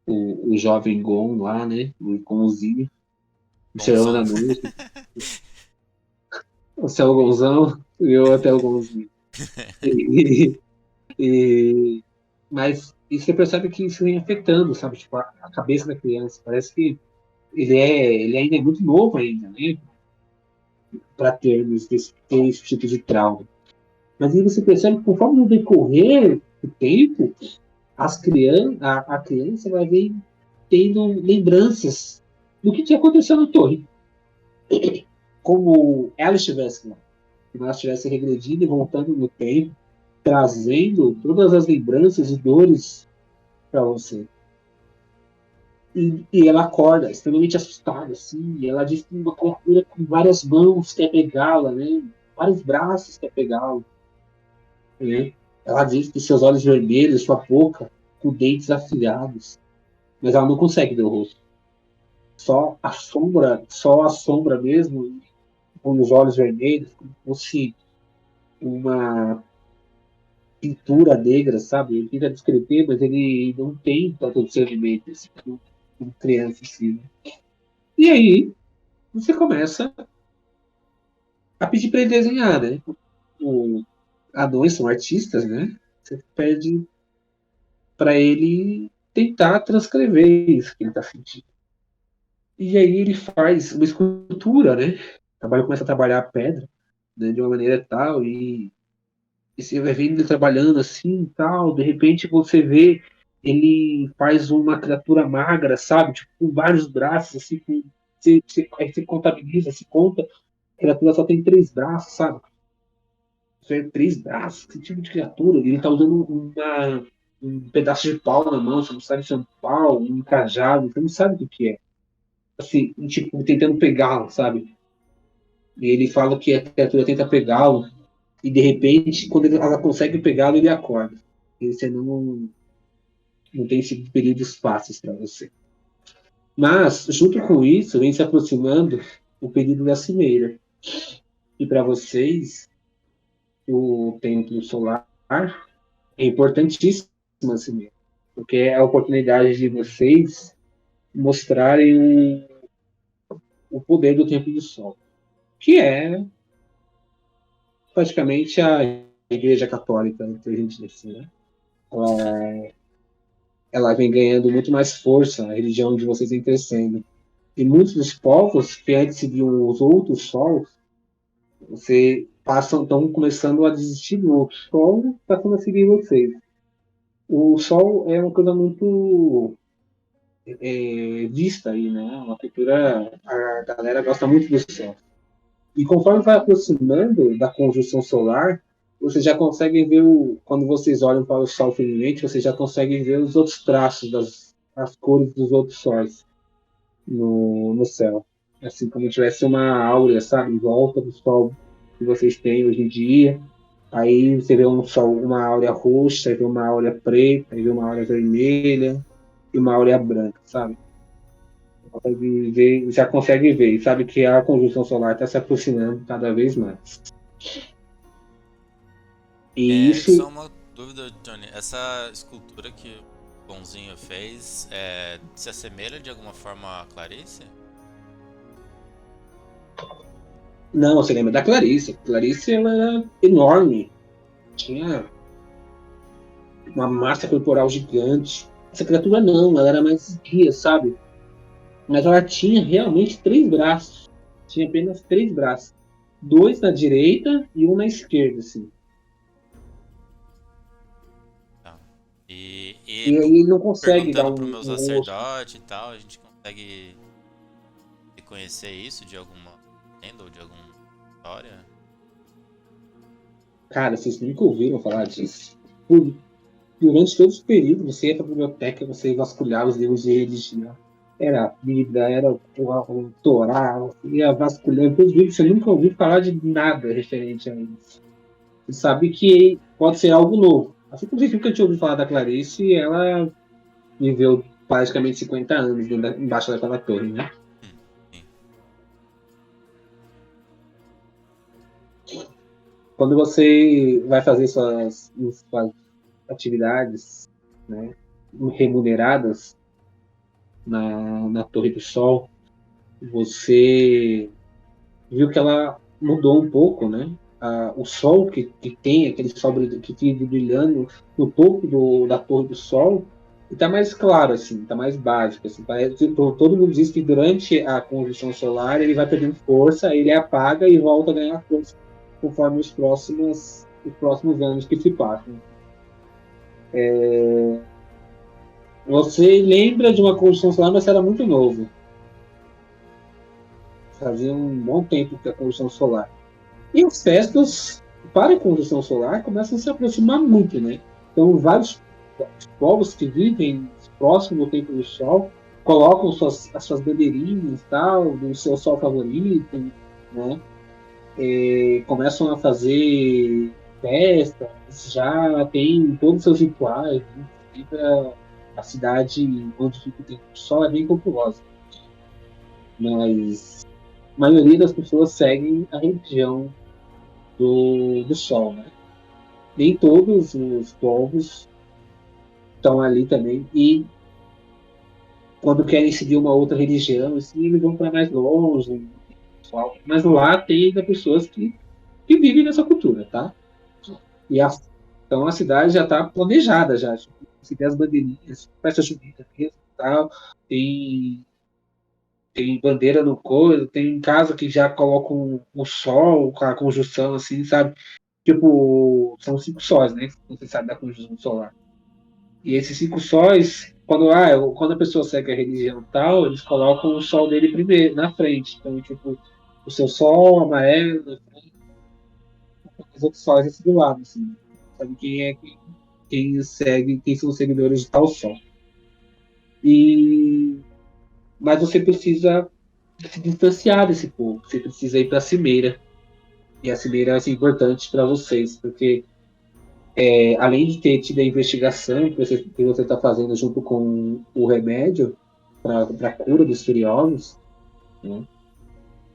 o jovem Gon lá, né? O Gonzinho, observando Bonzão. à noite. Você é o Gonzão e eu até o Gonzinho. E, e, mas e você percebe que isso vem afetando, sabe? Tipo, a cabeça da criança. Parece que ele ainda é muito novo ainda, né? Para termos esse tipo de trauma. Mas aí você percebe que conforme no decorrer do tempo, a criança vai ver tendo lembranças do que tinha acontecido na torre. Como ela estivesse lá. Como ela estivesse regredindo e voltando no tempo, trazendo todas as lembranças e dores para você. E ela acorda extremamente assustada, assim, e ela diz que uma criatura com várias mãos quer pegá-la, né? Vários braços quer pegá-la. Né? Ela diz que seus olhos vermelhos, sua boca com dentes afiados, mas ela não consegue ver o rosto. Só a sombra mesmo, com os olhos vermelhos, como se fosse uma pintura negra, sabe? Ele tenta descrever, mas ele não tem tanto discernimento assim, como criança assim. Né? E aí, você começa a pedir para ele desenhar, né? O, anões são artistas, né? Você pede para ele tentar transcrever isso que ele está sentindo. E aí ele faz uma escultura, né? Começa a trabalhar a pedra, né, de uma maneira tal, e você vai vendo ele trabalhando assim e tal, de repente você vê ele faz uma criatura magra, sabe? Tipo, com vários braços, assim, aí você contabiliza, se conta, a criatura só tem 3 braços, sabe? Você tem 3 braços, que tipo de criatura? Ele tá usando um pedaço de pau na mão, você não sabe se é um pau, um cajado, você não sabe o que é. Assim, tipo, tentando pegá-lo, sabe? E ele fala que a criatura tenta pegá-lo, e de repente, quando ela consegue pegá-lo, ele acorda. E você não tem sido períodos fáceis para você. Mas, junto com isso, vem se aproximando o período da cimeira. E para vocês, o templo solar é importantíssimo a cimeira. porque é a oportunidade de vocês mostrarem o poder do Templo do Sol, que é praticamente a Igreja Católica, que a gente diz, né? Ela vem ganhando muito mais força, a religião de vocês vem crescendo. E muitos dos povos que antes viam os outros sols, estão começando a desistir do outro sol, passando a seguir vocês. O sol é uma coisa muito vista aí, né? Uma cultura, a galera gosta muito do sol. E conforme vai aproximando da conjunção solar, você já consegue ver, quando vocês olham para o Sol friamente, você já consegue ver os outros traços, as cores dos outros sóis no céu. Assim como tivesse uma áurea, sabe, em volta do Sol que vocês têm hoje em dia. Aí você vê um sol, uma áurea roxa, aí vê uma áurea preta, aí vê uma áurea vermelha e uma áurea branca, sabe? Já consegue ver e sabe que a conjunção solar está se aproximando cada vez mais. E isso. Só uma dúvida, Johnny. Essa escultura que o Bonzinho fez se assemelha de alguma forma a Clarice? Não, você lembra da Clarice. A Clarice ela era enorme. Tinha uma massa corporal gigante. Essa criatura não, ela era mais esguia, sabe? Mas ela tinha realmente 3 braços. Tinha apenas 3 braços. 2 na direita e 1 na esquerda, assim. Tá. E aí ele não consegue dar perguntando pro meu sacerdote e tal, a gente consegue reconhecer isso de alguma lenda ou de alguma história? Cara, vocês nunca ouviram falar disso. Durante todo esse período, você ia pra biblioteca, você vasculhava os livros de religião. Era a Bíblia, era o Torá, você ia vasculhando todos os livros, você nunca ouviu falar de nada referente a isso. Você sabe que pode ser algo novo. Assim como você nunca tinha ouvido falar da Clarice, ela viveu praticamente 50 anos embaixo daquela torre, né? Quando você vai fazer suas atividades, né, remuneradas na Torre do Sol, você viu que ela mudou um pouco, né? O sol que tem, aquele sol que fica brilhando no topo da Torre do Sol, está mais claro, assim, está mais básico. Assim, todo mundo diz que durante a conjunção solar ele vai perdendo força, ele apaga e volta a ganhar força conforme os próximos anos que se passam. Você lembra de uma conjunção solar, mas era muito novo. Fazia um bom tempo que a conjunção solar. E as festas para a conjunção solar começam a se aproximar muito, né? Então, vários povos que vivem próximo do Templo do Sol colocam as suas bandeirinhas, tal, do seu sol favorito, né? Começam a fazer festas, já tem todos os seus rituais, né? A cidade onde fica o Templo do Sol é bem populosa. Mas a maioria das pessoas seguem a religião do Sol, né? Nem todos os povos estão ali também, e quando querem seguir uma outra religião, assim, eles vão para mais longe, mas lá tem ainda pessoas que vivem nessa cultura, tá? Então a cidade já está planejada, já. Se tem as bandeirinhas, festa junina mesmo, tal, tem bandeira no coisa, tem casa que já colocam o sol com a conjunção, assim, sabe? Tipo, são 5 sóis, né? Você sabe da conjunção solar. E esses 5 sóis, quando a pessoa segue a religião tal, eles colocam o sol dele primeiro, na frente. Então, tipo, o seu sol amarelo na frente, os outros sóis assim do lado, assim. Sabe quem são os seguidores de tal sol. Mas você precisa se distanciar desse povo. Você precisa ir para a Cimeira. E a Cimeira é importante para vocês, porque além de ter tido a investigação que você está fazendo junto com o remédio para a cura dos furiosos, né?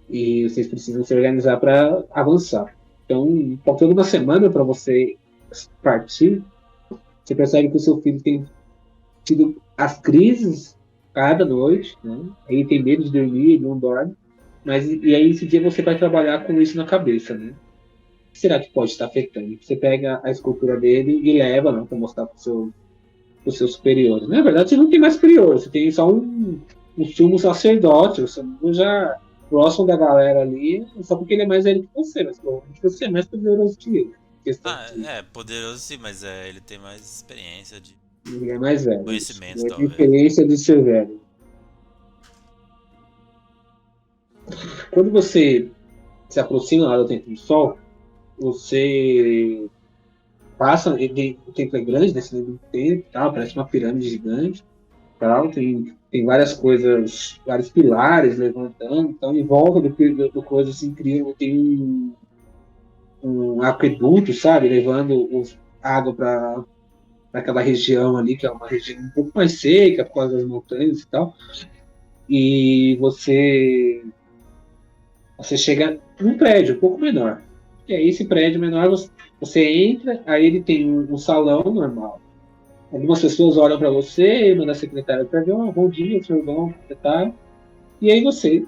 E vocês precisam se organizar para avançar. Então, faltando uma semana para você partir, você percebe que o seu filho tem tido as crises cada noite, né? Aí tem medo de dormir, ele não dorme. Mas e aí esse dia você vai trabalhar com isso na cabeça, né? O que será que pode estar afetando? Você pega a escultura dele e leva, não, para mostrar para os seus superiores. Na verdade, você não tem mais superior, você tem só um sumo sacerdote, o sumo já próximo da galera ali, só porque ele é mais velho que você, mas provavelmente você é mais poderoso que ele. Questão de Poderoso sim, mas ele tem mais experiência de ele é mais velho. conhecimento, Isso. É a talvez. diferença de ser velho. Quando você se aproxima lá do Templo do Sol, você passa, o templo é grande, né? Você lembra do templo, tal, parece uma pirâmide gigante, tal, tem várias coisas, vários pilares levantando, então em volta do coisa assim tem um aqueduto, sabe, levando água para aquela região ali, que é uma região um pouco mais seca por causa das montanhas e tal, e você chega num prédio um pouco menor. E aí esse prédio menor, você entra, aí ele tem um salão normal. Algumas pessoas olham para você, manda a secretária para ver, bom dia, senhor bom, secretário. E aí você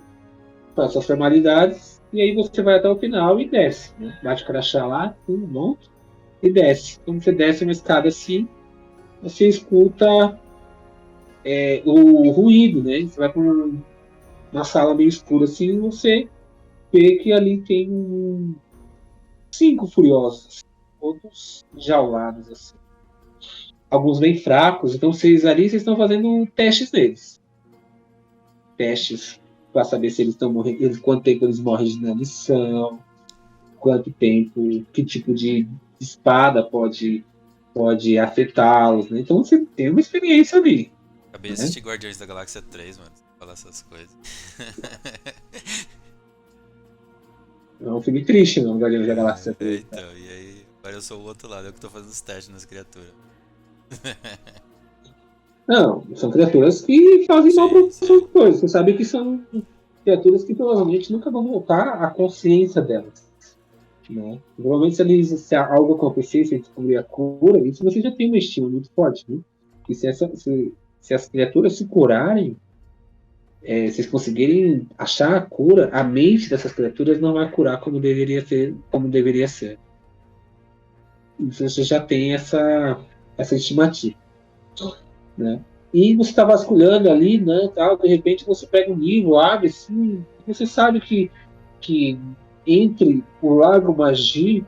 faz suas formalidades, e aí você vai até o final e desce. Né? Bate o crachá lá, tudo bom, e desce. Quando você desce uma escada assim, você escuta o ruído, né? Você vai para uma sala meio escura assim, e você vê que ali tem 5 furiosos, todos jaulados assim. Alguns bem fracos, então vocês estão fazendo testes neles. Testes para saber se eles estão morrendo, quanto tempo eles morrem de inanição, quanto tempo, que tipo de espada pode afetá-los, né? Então você tem uma experiência ali. Acabei de assistir Guardiões da Galáxia 3, mano. Falar essas coisas. É um filme triste, não, Guardiões da Galáxia 3. Então, e aí, agora eu sou o outro lado, eu que tô fazendo os testes nas criaturas. Não, são criaturas que fazem mal para Sim. outras coisas. Você sabe que são criaturas que provavelmente nunca vão voltar à consciência delas. Né? Provavelmente se algo acontecer, se descobrir a cura, isso você já tem um estímulo muito forte. Né? E se as criaturas se curarem, se vocês conseguirem achar a cura, a mente dessas criaturas não vai curar como deveria ser. Então você já tem essa estimativa. Né? E você está vasculhando ali, né, tal, de repente você pega um livro, abre assim, você sabe que entre o Lago Magi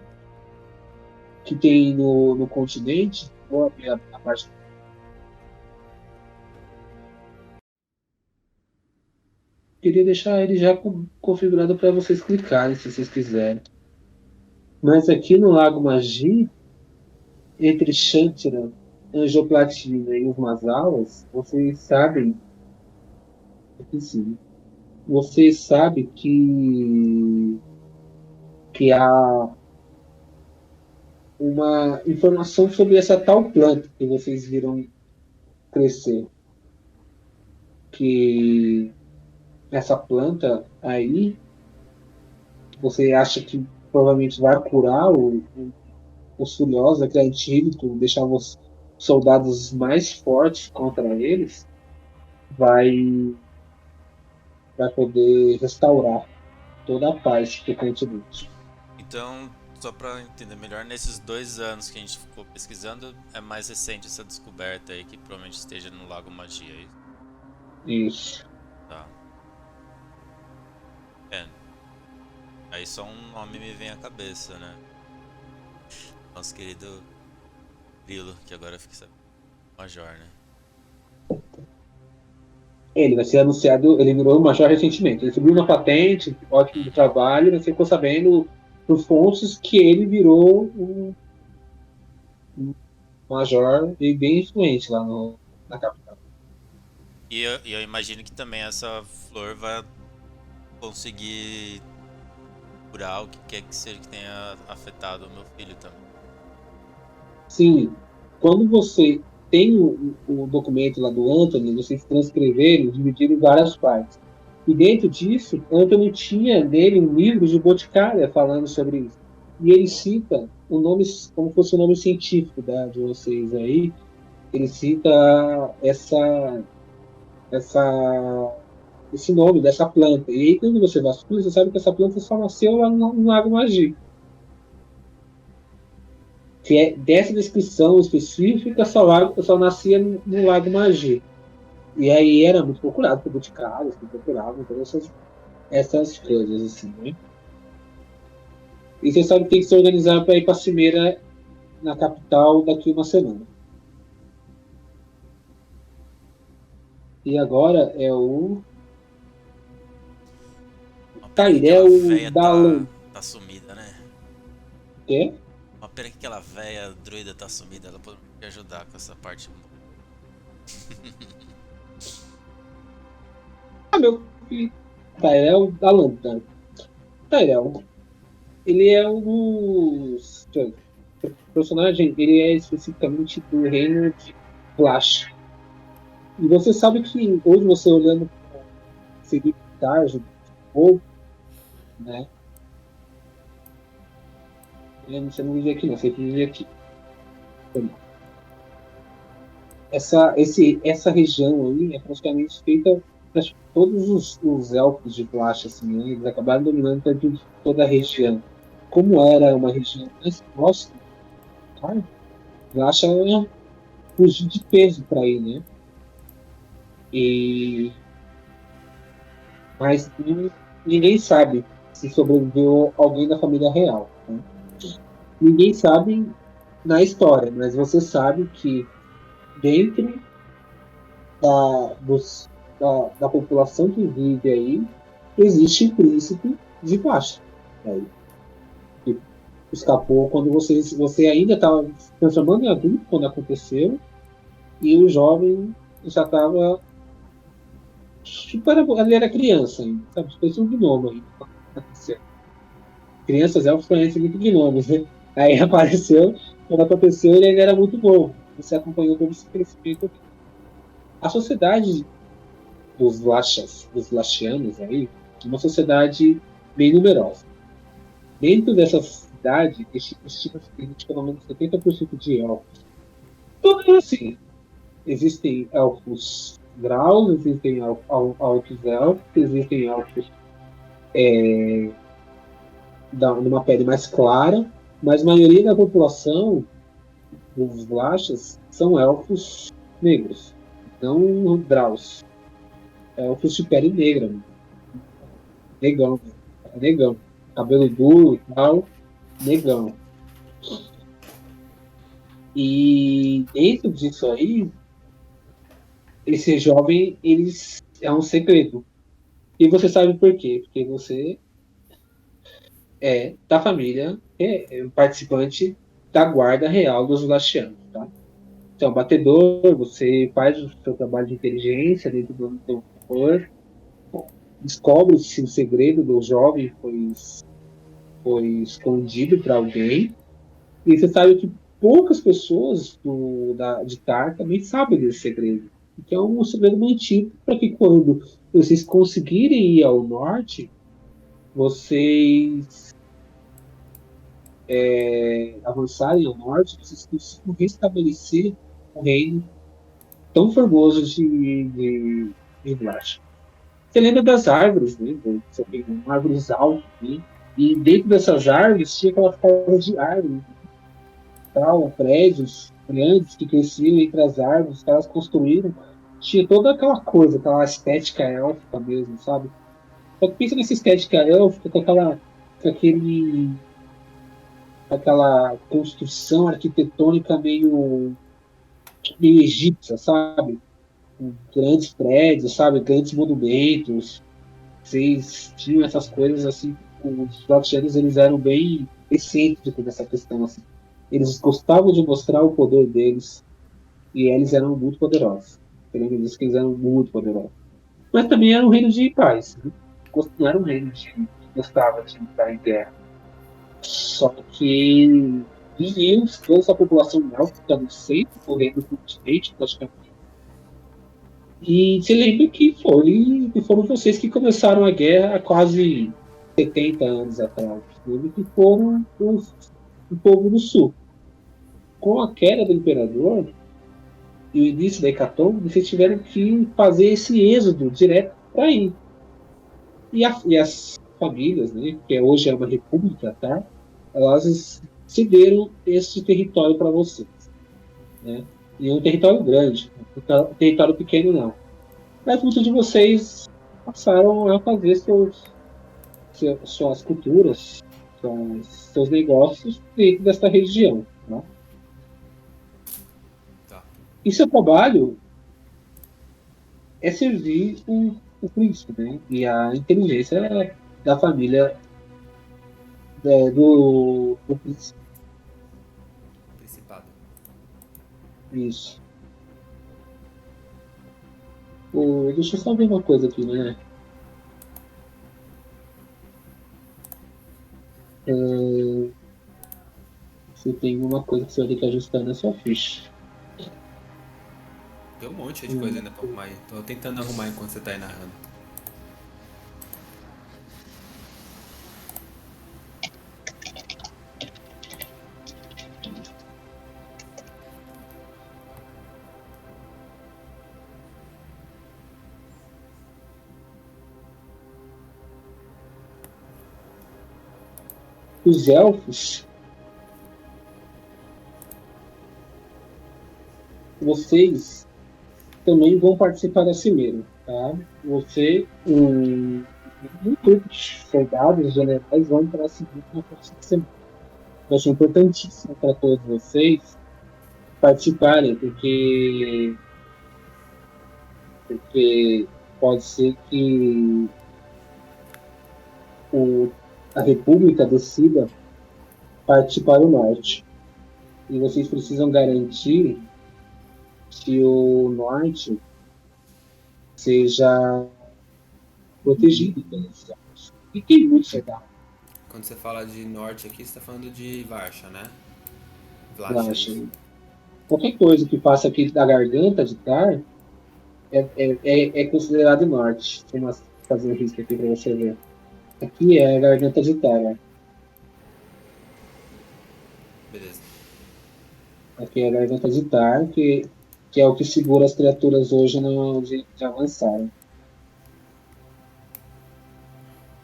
que tem no continente, vou abrir a parte. Queria deixar ele já configurado para vocês clicarem, se vocês quiserem. Mas aqui no Lago Magi, entre Shantira, Angioplatina e os Masalas, vocês sabem que há uma informação sobre essa tal planta que vocês viram crescer. Que essa planta aí, você acha que provavelmente vai curar os furiosos, aquele antídoto, deixar os soldados mais fortes contra eles, vai poder restaurar toda a paz do continente. Então, só pra entender melhor, nesses 2 anos que a gente ficou pesquisando, é mais recente essa descoberta aí, que provavelmente esteja no Lago Magia, é isso? Isso. Tá. Aí só um nome me vem à cabeça, né? Nosso querido Grilo, que agora fica sabendo. Major, né? Ele vai ser anunciado, ele virou major recentemente. Ele subiu uma patente, ótimo trabalho, você ficou sabendo por fontes que ele virou um major e bem influente lá na capital. E eu imagino que também essa flor vai conseguir curar o que quer que seja que tenha afetado o meu filho também. Sim, quando você tem o documento lá do Anthony, vocês transcreveram, dividiram em várias partes. E dentro disso, Anthony tinha nele um livro de boticária falando sobre isso. E ele cita o nome, como fosse o nome científico de vocês aí, ele cita essa, esse nome dessa planta. E aí, quando você vasculha, você sabe que essa planta só nasceu lá no Lago Magi. Que é dessa descrição específica, só nascia no Lago Magi. E aí era muito procurado por boticários, que procuravam todas essas coisas, assim, né? E você sabe que tem que se organizar para ir para Cimeira, na capital, daqui uma semana. E agora é o Uma pena que aquela Tyrell véia Dalan. tá sumida, né? É? Uma pena que aquela véia druida tá sumida, ela poderia ajudar com essa parte. Ah, meu filho. Tyrell Dalan, tá? Tyrell. Ele é um dos personagens, ele é especificamente do reino de Flash. E você sabe que hoje você olhando para Felipe Tarjo, ou, né? Você não vive aqui, não, você vive aqui. Essa região aí é praticamente feita. Todos os elfos de Flash, assim, né, eles acabaram dominando toda a região. Como era uma região mais próxima, tá? Flash fugir de peso para ir, né? E mas ninguém sabe se sobreviveu alguém da família real. Né? Ninguém sabe na história, mas você sabe que dentro dos, da população que vive aí existe um príncipe de Flash. Né? Que escapou quando você ainda estava se transformando em adulto quando aconteceu e o jovem já estava tipo, ele era criança ainda, sabe? Parecia um gnomo ainda. Crianças elfos conhecem muito gnomos, né? Aí apareceu, quando aconteceu, ele ainda era muito novo. Você acompanhou todo esse crescimento. A sociedade dos Lashianos aí, é uma sociedade bem numerosa. Dentro dessa cidade, existe pelo menos 70% de elfos. Tudo assim. Existem elfos graus, existem altos elfos, existem elfos numa pele mais clara, mas a maioria da população dos Lachas são elfos negros, não Draus. Elfos de pele negra, mano. Negão, negão. Cabelo duro e tal, negão. E dentro disso aí, esse jovem, eles é um segredo. E você sabe por quê? Porque você é da família, é um participante da guarda real dos Lachianos, tá? Você é um batedor, você faz o seu trabalho de inteligência dentro do terror, descobre se o segredo do jovem foi escondido para alguém, e você sabe que poucas pessoas de Tar também sabem desse segredo. Então é um segredo mantido para que quando vocês conseguirem ir ao norte, vocês avançarem ao norte, vocês consigam restabelecer o reino tão formoso de Vlad. Você lembra das árvores, né? Você tem árvores altas, né? E dentro dessas árvores tinha aquela forma de árvore, tal, prédios grandes que cresciam entre as árvores, que elas construíram. Tinha toda aquela coisa, aquela estética élfica mesmo, sabe? Só que pensa nessa estética élfica com aquela construção arquitetônica meio egípcia, sabe? Com grandes prédios, sabe? Grandes monumentos. Vocês tinham essas coisas assim. Os Flavianos, eles eram bem excêntricos nessa questão assim. Eles gostavam de mostrar o poder deles e eles eram muito poderosos. Querendo dizer que eles eram muito poderosos. Mas também era um reino de paz. Né? Não era um reino que gostava de entrar em guerra. Só que vivíamos toda essa população élfica no centro, o reino do continente, praticamente. E se lembra que foram vocês que começaram a guerra há quase 70 anos atrás. Lembra que foram o povo do sul. Com a queda do imperador, e o início da hecatombe, vocês tiveram que fazer esse êxodo direto para aí. E as famílias, né, que hoje é uma república, tá? Elas cederam esse território para vocês, né? E é um território grande, um território pequeno não. Mas muitos de vocês passaram a fazer suas culturas, seus negócios dentro dessa região, né? Tá. E seu trabalho é servir o príncipe, né? E a inteligência da família do príncipe. Principado. Isso. Deixa eu só ver uma coisa aqui, né? Você tem uma coisa que você vai ter que ajustar na sua ficha. Tem um monte de coisa ainda pra arrumar aí. Tô tentando arrumar enquanto você tá aí narrando. Os elfos, vocês também vão participar da cimeira, tá? Um grupo de soldados generais vão para a cimeira na próxima semana. Eu acho importantíssimo para todos vocês participarem, porque pode ser que a República decida partir para o norte. E vocês precisam garantir que o norte seja protegido pelos elfos. E tem muito legal, Quando você fala de norte aqui, você tá falando de Varsha, né? eu Vlacha, acho. isso. Qualquer coisa que passa aqui da garganta de Tar é considerado norte. Vou fazer um risco aqui para você ver. Aqui é a garganta de Tar. Né? Beleza. Aqui é a garganta de Tar, que é o que segura as criaturas hoje de avançarem.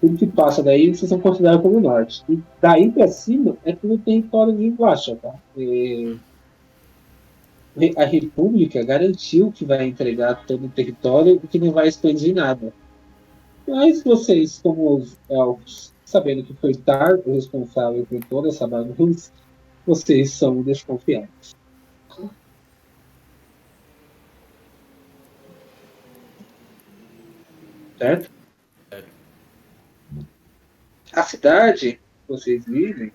Tudo que passa daí, vocês são considerados como norte. E daí para cima é tudo território de Vacha, tá? A República garantiu que vai entregar todo o território e que não vai expandir nada. Mas vocês, como os elfos, sabendo que foi Tar o responsável por toda essa bagunça, vocês são desconfiados. Certo? A cidade que vocês vivem,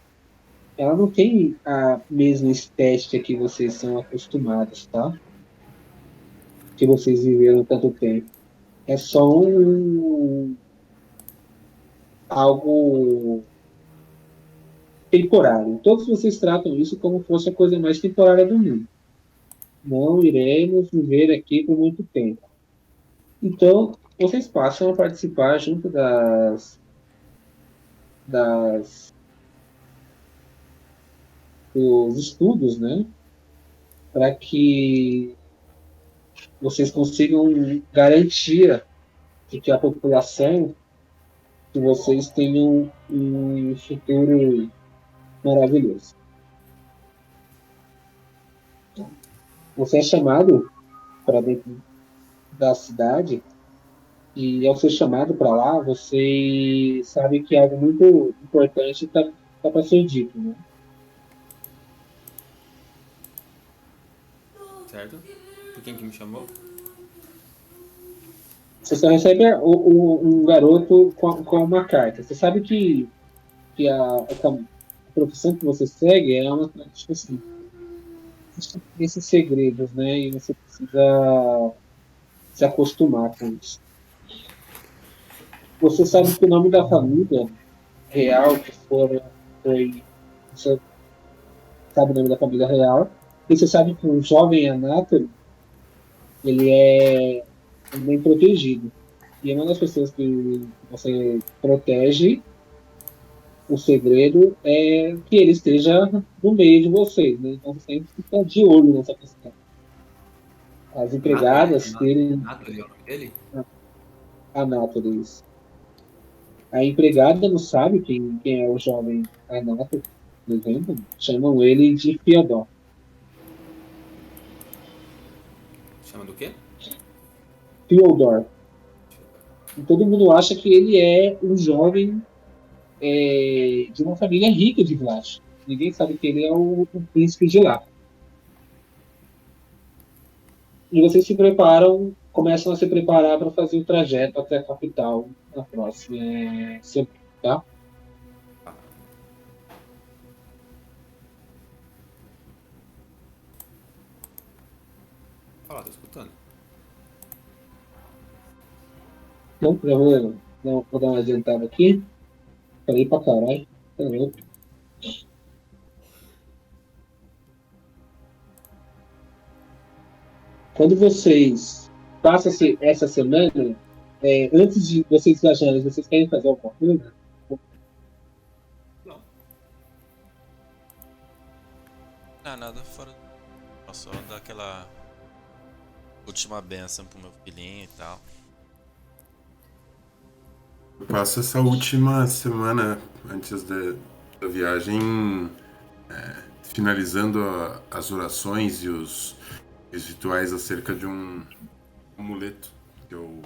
ela não tem a mesma estética que vocês são acostumados, tá? Que vocês viveram tanto tempo. É só algo temporário. Todos vocês tratam isso como fosse a coisa mais temporária do mundo. Não iremos viver aqui por muito tempo. Então, vocês passam a participar junto dos estudos, né? Para que vocês consigam garantia de que a população, que vocês tenham um futuro maravilhoso. Você é chamado para dentro da cidade e ao ser chamado para lá, você sabe que algo muito importante está para ser dito, né? Certo? Por quem que me chamou? Você só recebe um garoto com uma carta. Você sabe que a profissão que você segue é uma, tipo assim, esses segredos, né? E você precisa se acostumar com isso. Você sabe que o nome da família real foi você sabe o nome da família real, e você sabe que o jovem Anatoly, ele é bem protegido. E é uma das pessoas que você protege, o segredo é que ele esteja no meio de vocês, né? Então você sempre fica de olho nessa questão. As empregadas dele, Nathalie é o nome dele? a Nathalie. A empregada não sabe quem é o jovem Anatoly, por exemplo, chamam ele de Fyodor. Chama do quê? Fyodor. E todo mundo acha que ele é um jovem de uma família rica de Vlad. Ninguém sabe que ele é o príncipe de lá. E vocês se preparam, começam a se preparar para fazer o trajeto até a capital na próxima semana, tá? Fala, tô escutando. Então, vou dar uma adiantada aqui. Falei pra caralho. Tá louco. Quando vocês passam essa semana, antes de vocês viajarem, vocês querem fazer alguma coisa? Não. Ah, nada fora. Só dar aquela última benção pro meu filhinho e tal. Eu passo essa última semana antes da viagem finalizando as orações e os rituais acerca de um amuleto que eu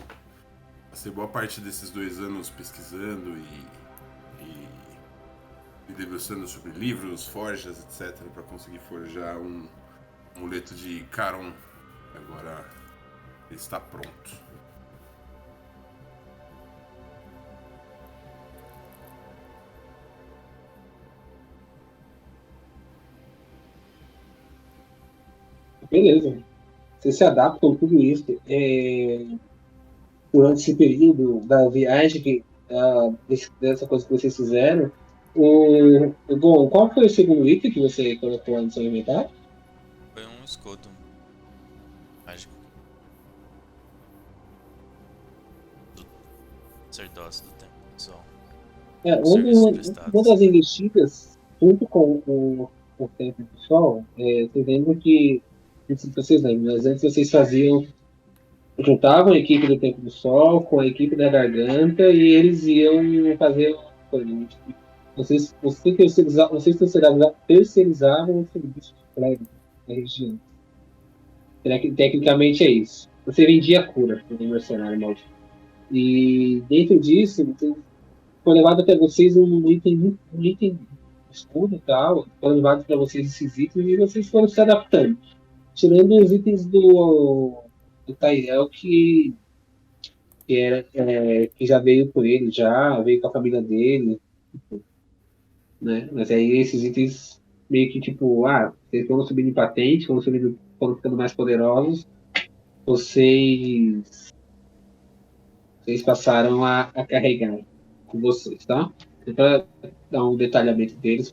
passei boa parte desses 2 anos pesquisando e debruçando sobre livros, forjas, etc, para conseguir forjar um amuleto de Caron. Agora ele está pronto. Beleza. Vocês se adaptam tudo isso. Durante esse período da viagem, dessa coisa que vocês fizeram, Gon, qual foi o segundo item que você colocou no seu inventário? Foi um escudo mágico. Do sacerdócio do tempo do sol. Uma das investidas, junto com o Tempo do Sol, vocês lembram que, não sei se vocês lembram, mas antes vocês juntavam a equipe do Tempo do Sol com a equipe da Garganta e eles iam fazer uma coisa. Vocês terceirizavam o serviço de clérigo da região. Tecnicamente é isso. Você vendia cura para o mercenário maldito. E dentro disso, foi levado até vocês um item escudo e tal. Foi levado para vocês esses itens e vocês foram se adaptando. Tirando os itens do Tyrell que já veio com ele, já veio com a família dele, né? Mas aí esses itens meio que tipo, vocês foram subindo em patente, foram ficando mais poderosos, vocês passaram a carregar com vocês, tá? Para dar um detalhamento deles,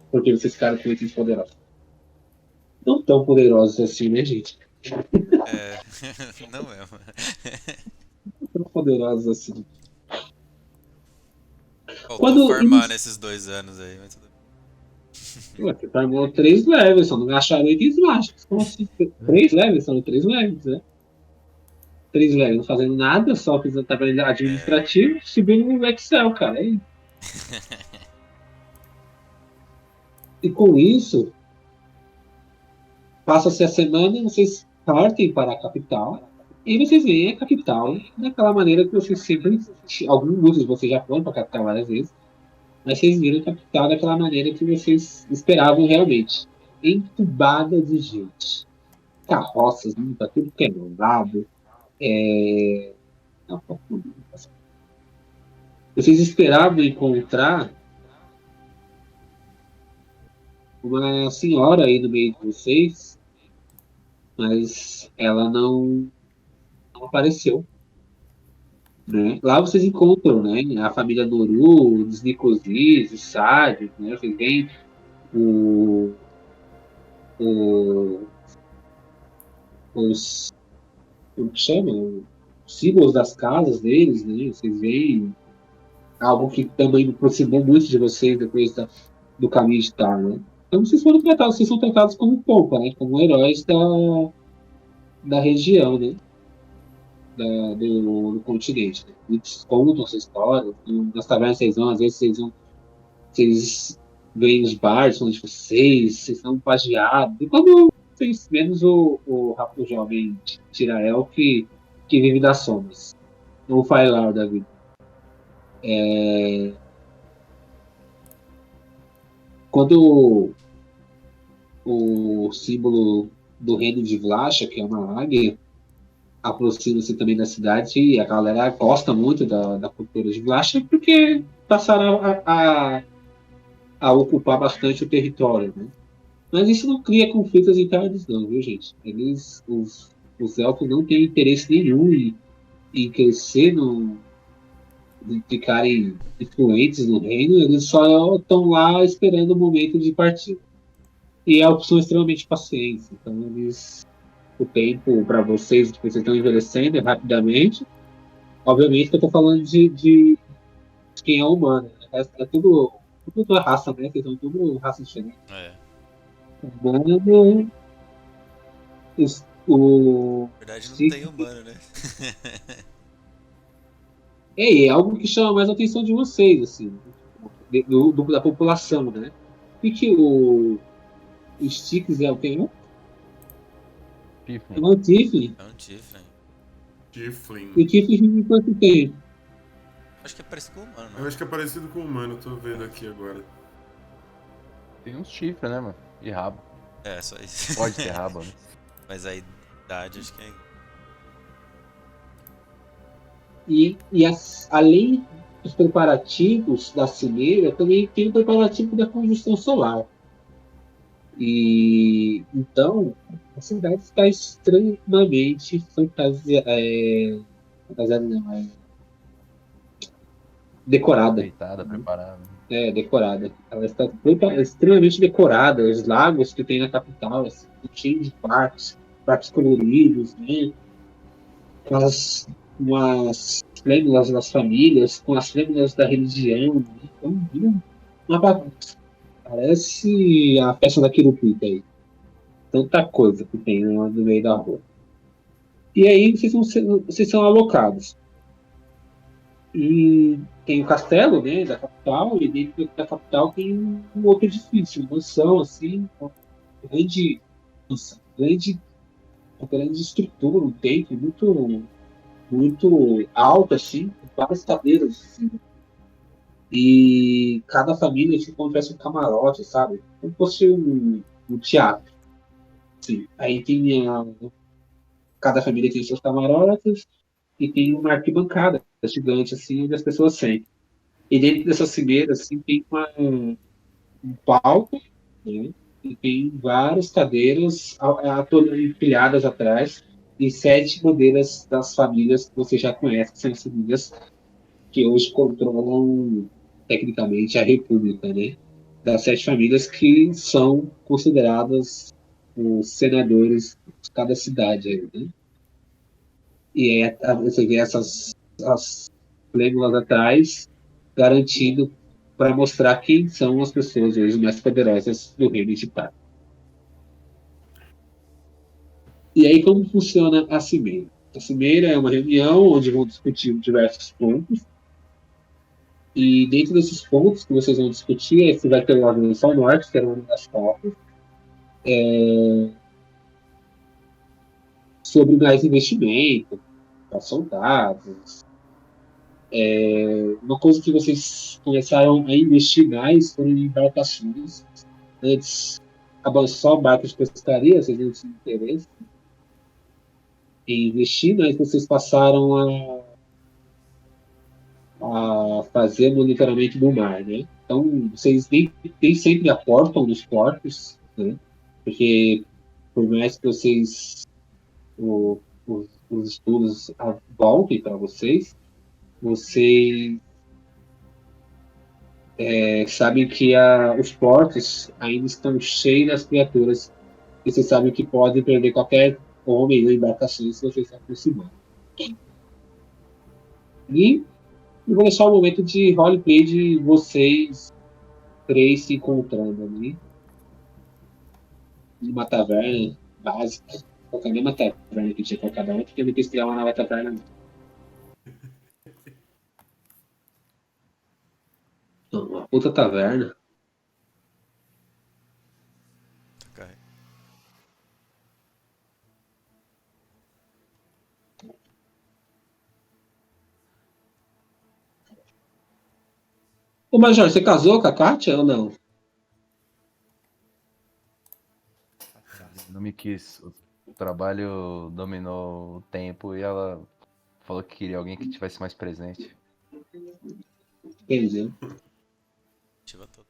porque vocês ficaram com itens poderosos. Não tão poderosos assim, né, gente? Não mesmo. Não tão poderosos assim. Faltou farmar nesses 2 anos aí, mas tudo bem. Você farmou 3 levels, só não acharam itens mágicos. Como assim? 3 levels? São 3 levels, né? 3 levels, não fazendo nada, só fazendo tabela administrativa, subindo no Excel, cara. E com isso, passa-se a semana, vocês partem para a capital, e vocês veem a capital daquela maneira que vocês sempre. Muitos de vocês já foram para a capital várias vezes, mas vocês viram a capital daquela maneira que vocês esperavam realmente. Entubada de gente. Carroças, para tudo que é lado. Vocês esperavam encontrar uma senhora aí no meio de vocês, mas ela não apareceu. Né? Lá vocês encontram, né, a família Noru, os Nicosis, os Sádios, né? Vocês veem os como que chama? Os símbolos das casas deles, né? Vocês veem algo que também aproximou muito de vocês depois do caminho de Tar, né? Então vocês são tratados como pompa, né? Como heróis da região, né? Do continente. Né? Eles contam essa história. Nas tavernas vocês vão, às vezes vocês veem os bars falando de vocês são pagiados. E quando vocês, menos o jovem Tirael que vive das sombras. O Failar da vida. Quando o símbolo do reino de Vlacha, que é uma águia, aproxima-se também da cidade e a galera gosta muito da cultura de Vlacha porque passaram a ocupar bastante o território, né? Mas isso não cria conflitos internos não, viu, gente? Os elfos não têm interesse nenhum em crescer, em ficarem influentes no reino, eles só estão lá esperando o momento de partir. E elfos são extremamente pacientes, então o tempo para vocês que vocês estão envelhecendo rapidamente. Obviamente que eu estou falando de quem é humano, né? É tudo raça, né? Vocês são tudo raça diferente. Humano, o Na verdade não tem humano, né? é algo que chama mais a atenção de vocês, assim, da população, né? E que o Styx é o quem? É Tiflin. o Tiffany. É um Tiflin. Tiflin. E o Tiffany vive quanto tempo? Acho que é parecido com o humano, Eu não? acho que é parecido com o humano, tô vendo aqui agora. Tem uns chifres, né, mano? E rabo. É, só isso. Pode ter rabo, né? Mas a idade acho que é. Além dos preparativos da cimeira, também tem o preparativo da conjunção solar. E então a cidade está extremamente fantasiada, não, decorada. Deitada, preparada. Decorada. Ela está extremamente decorada. Os lagos que tem na capital, assim, cheios de parques coloridos, né? Umas flâmulas das famílias, com as flâmulas da religião. Né? Então, uma bagunça. Parece a festa da Quirupita aí. Tanta coisa que tem no meio da rua. E aí vocês são alocados. E tem o castelo, né, da capital, e dentro da capital tem um outro edifício, uma mansão, assim, grande, uma grande estrutura, um templo muito alto, assim, com várias cadeiras, assim. E cada família tipo, como tivesse um camarote, sabe? Como fosse um teatro. Assim. Aí cada família tem seus camarotes e tem uma arquibancada gigante, assim, onde as pessoas sentem. E dentro dessa cimeira, assim, tem um palco, né? E tem várias cadeiras empilhadas atrás e 7 bandeiras das famílias que você já conhece, que são as famílias que hoje controlam tecnicamente a República, né? Das 7 famílias que são consideradas os senadores de cada cidade, aí, né? E aí você vê as lêmulas atrás garantindo para mostrar quem são as pessoas hoje mais poderosas do reino de Tar. E aí como funciona a cimeira? A cimeira é uma reunião onde vão discutir diversos pontos. E dentro desses pontos que vocês vão discutir, você vai ter o Avanço Norte, que era uma das pautas, sobre mais investimento para soldados. Uma coisa que vocês começaram a investir mais foram em embarcações. Antes, só barcos de pescaria, vocês não tinham interesse em investir, mas vocês passaram a fazer monitoramento do mar, né? Então, vocês nem sempre aportam nos portos, né? Porque, por mais que os estudos voltem para vocês sabem que os portos ainda estão cheios das criaturas e vocês sabem que podem perder qualquer homem ou embarcação se vocês se aproximarem. E eu vou deixar o momento de roleplay de vocês 3 se encontrando ali numa taverna básica. colocar a mesma taverna que tinha colocado ontem, porque eu não quis criar uma nova taverna. Não, uma puta taverna. Tá carregado. Ô, Major, você casou com a Kátia ou não? Não me quis. O trabalho dominou o tempo e ela falou que queria alguém que tivesse mais presente. Entendeu? Ativa todo.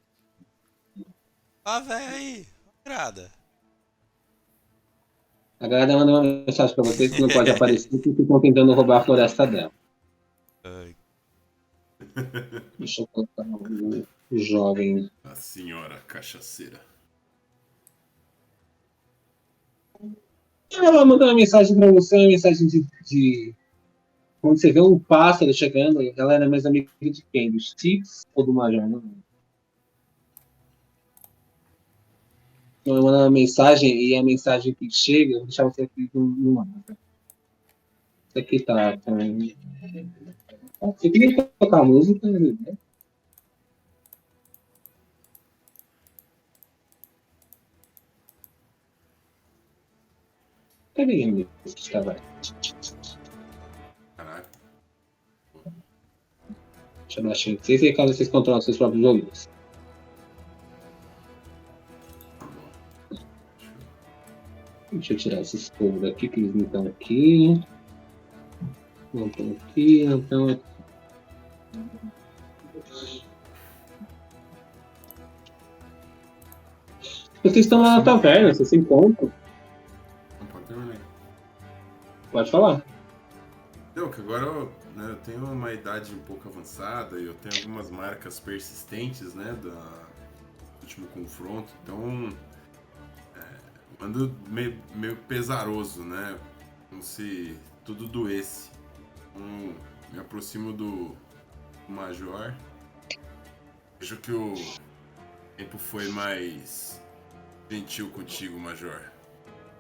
Ah, velho aí. Agrada. A galera mandou uma mensagem pra vocês que não pode aparecer porque estão tentando roubar a floresta dela. Ai, Deixa eu colocar um jovem. A senhora cachaceira. Ela mandou uma mensagem pra você, uma mensagem de. Quando você vê um pássaro chegando, ela era mais amiga de quem? Dos Sticks ou do Major? Não. Ela mandou uma mensagem e a mensagem que chega, eu vou deixar você aqui no mapa. Isso aqui tá. Você queria tocar a música, né? Cadê a música? Vai. Caraca. Deixa eu baixar vocês e caso vocês controlam seus próprios ouvidos. Deixa eu tirar esses povos daqui, que eles não estão aqui. Não estão aqui, não estão aqui. Vocês estão lá na taverna, vocês se encontram. Não pode terminar. Pode falar. Não, que agora eu tenho uma idade um pouco avançada e eu tenho algumas marcas persistentes, né, do último confronto, então ando meio pesaroso, né, como se tudo doesse. Então, me aproximo do Major, vejo que o tempo foi mais gentil contigo, Major.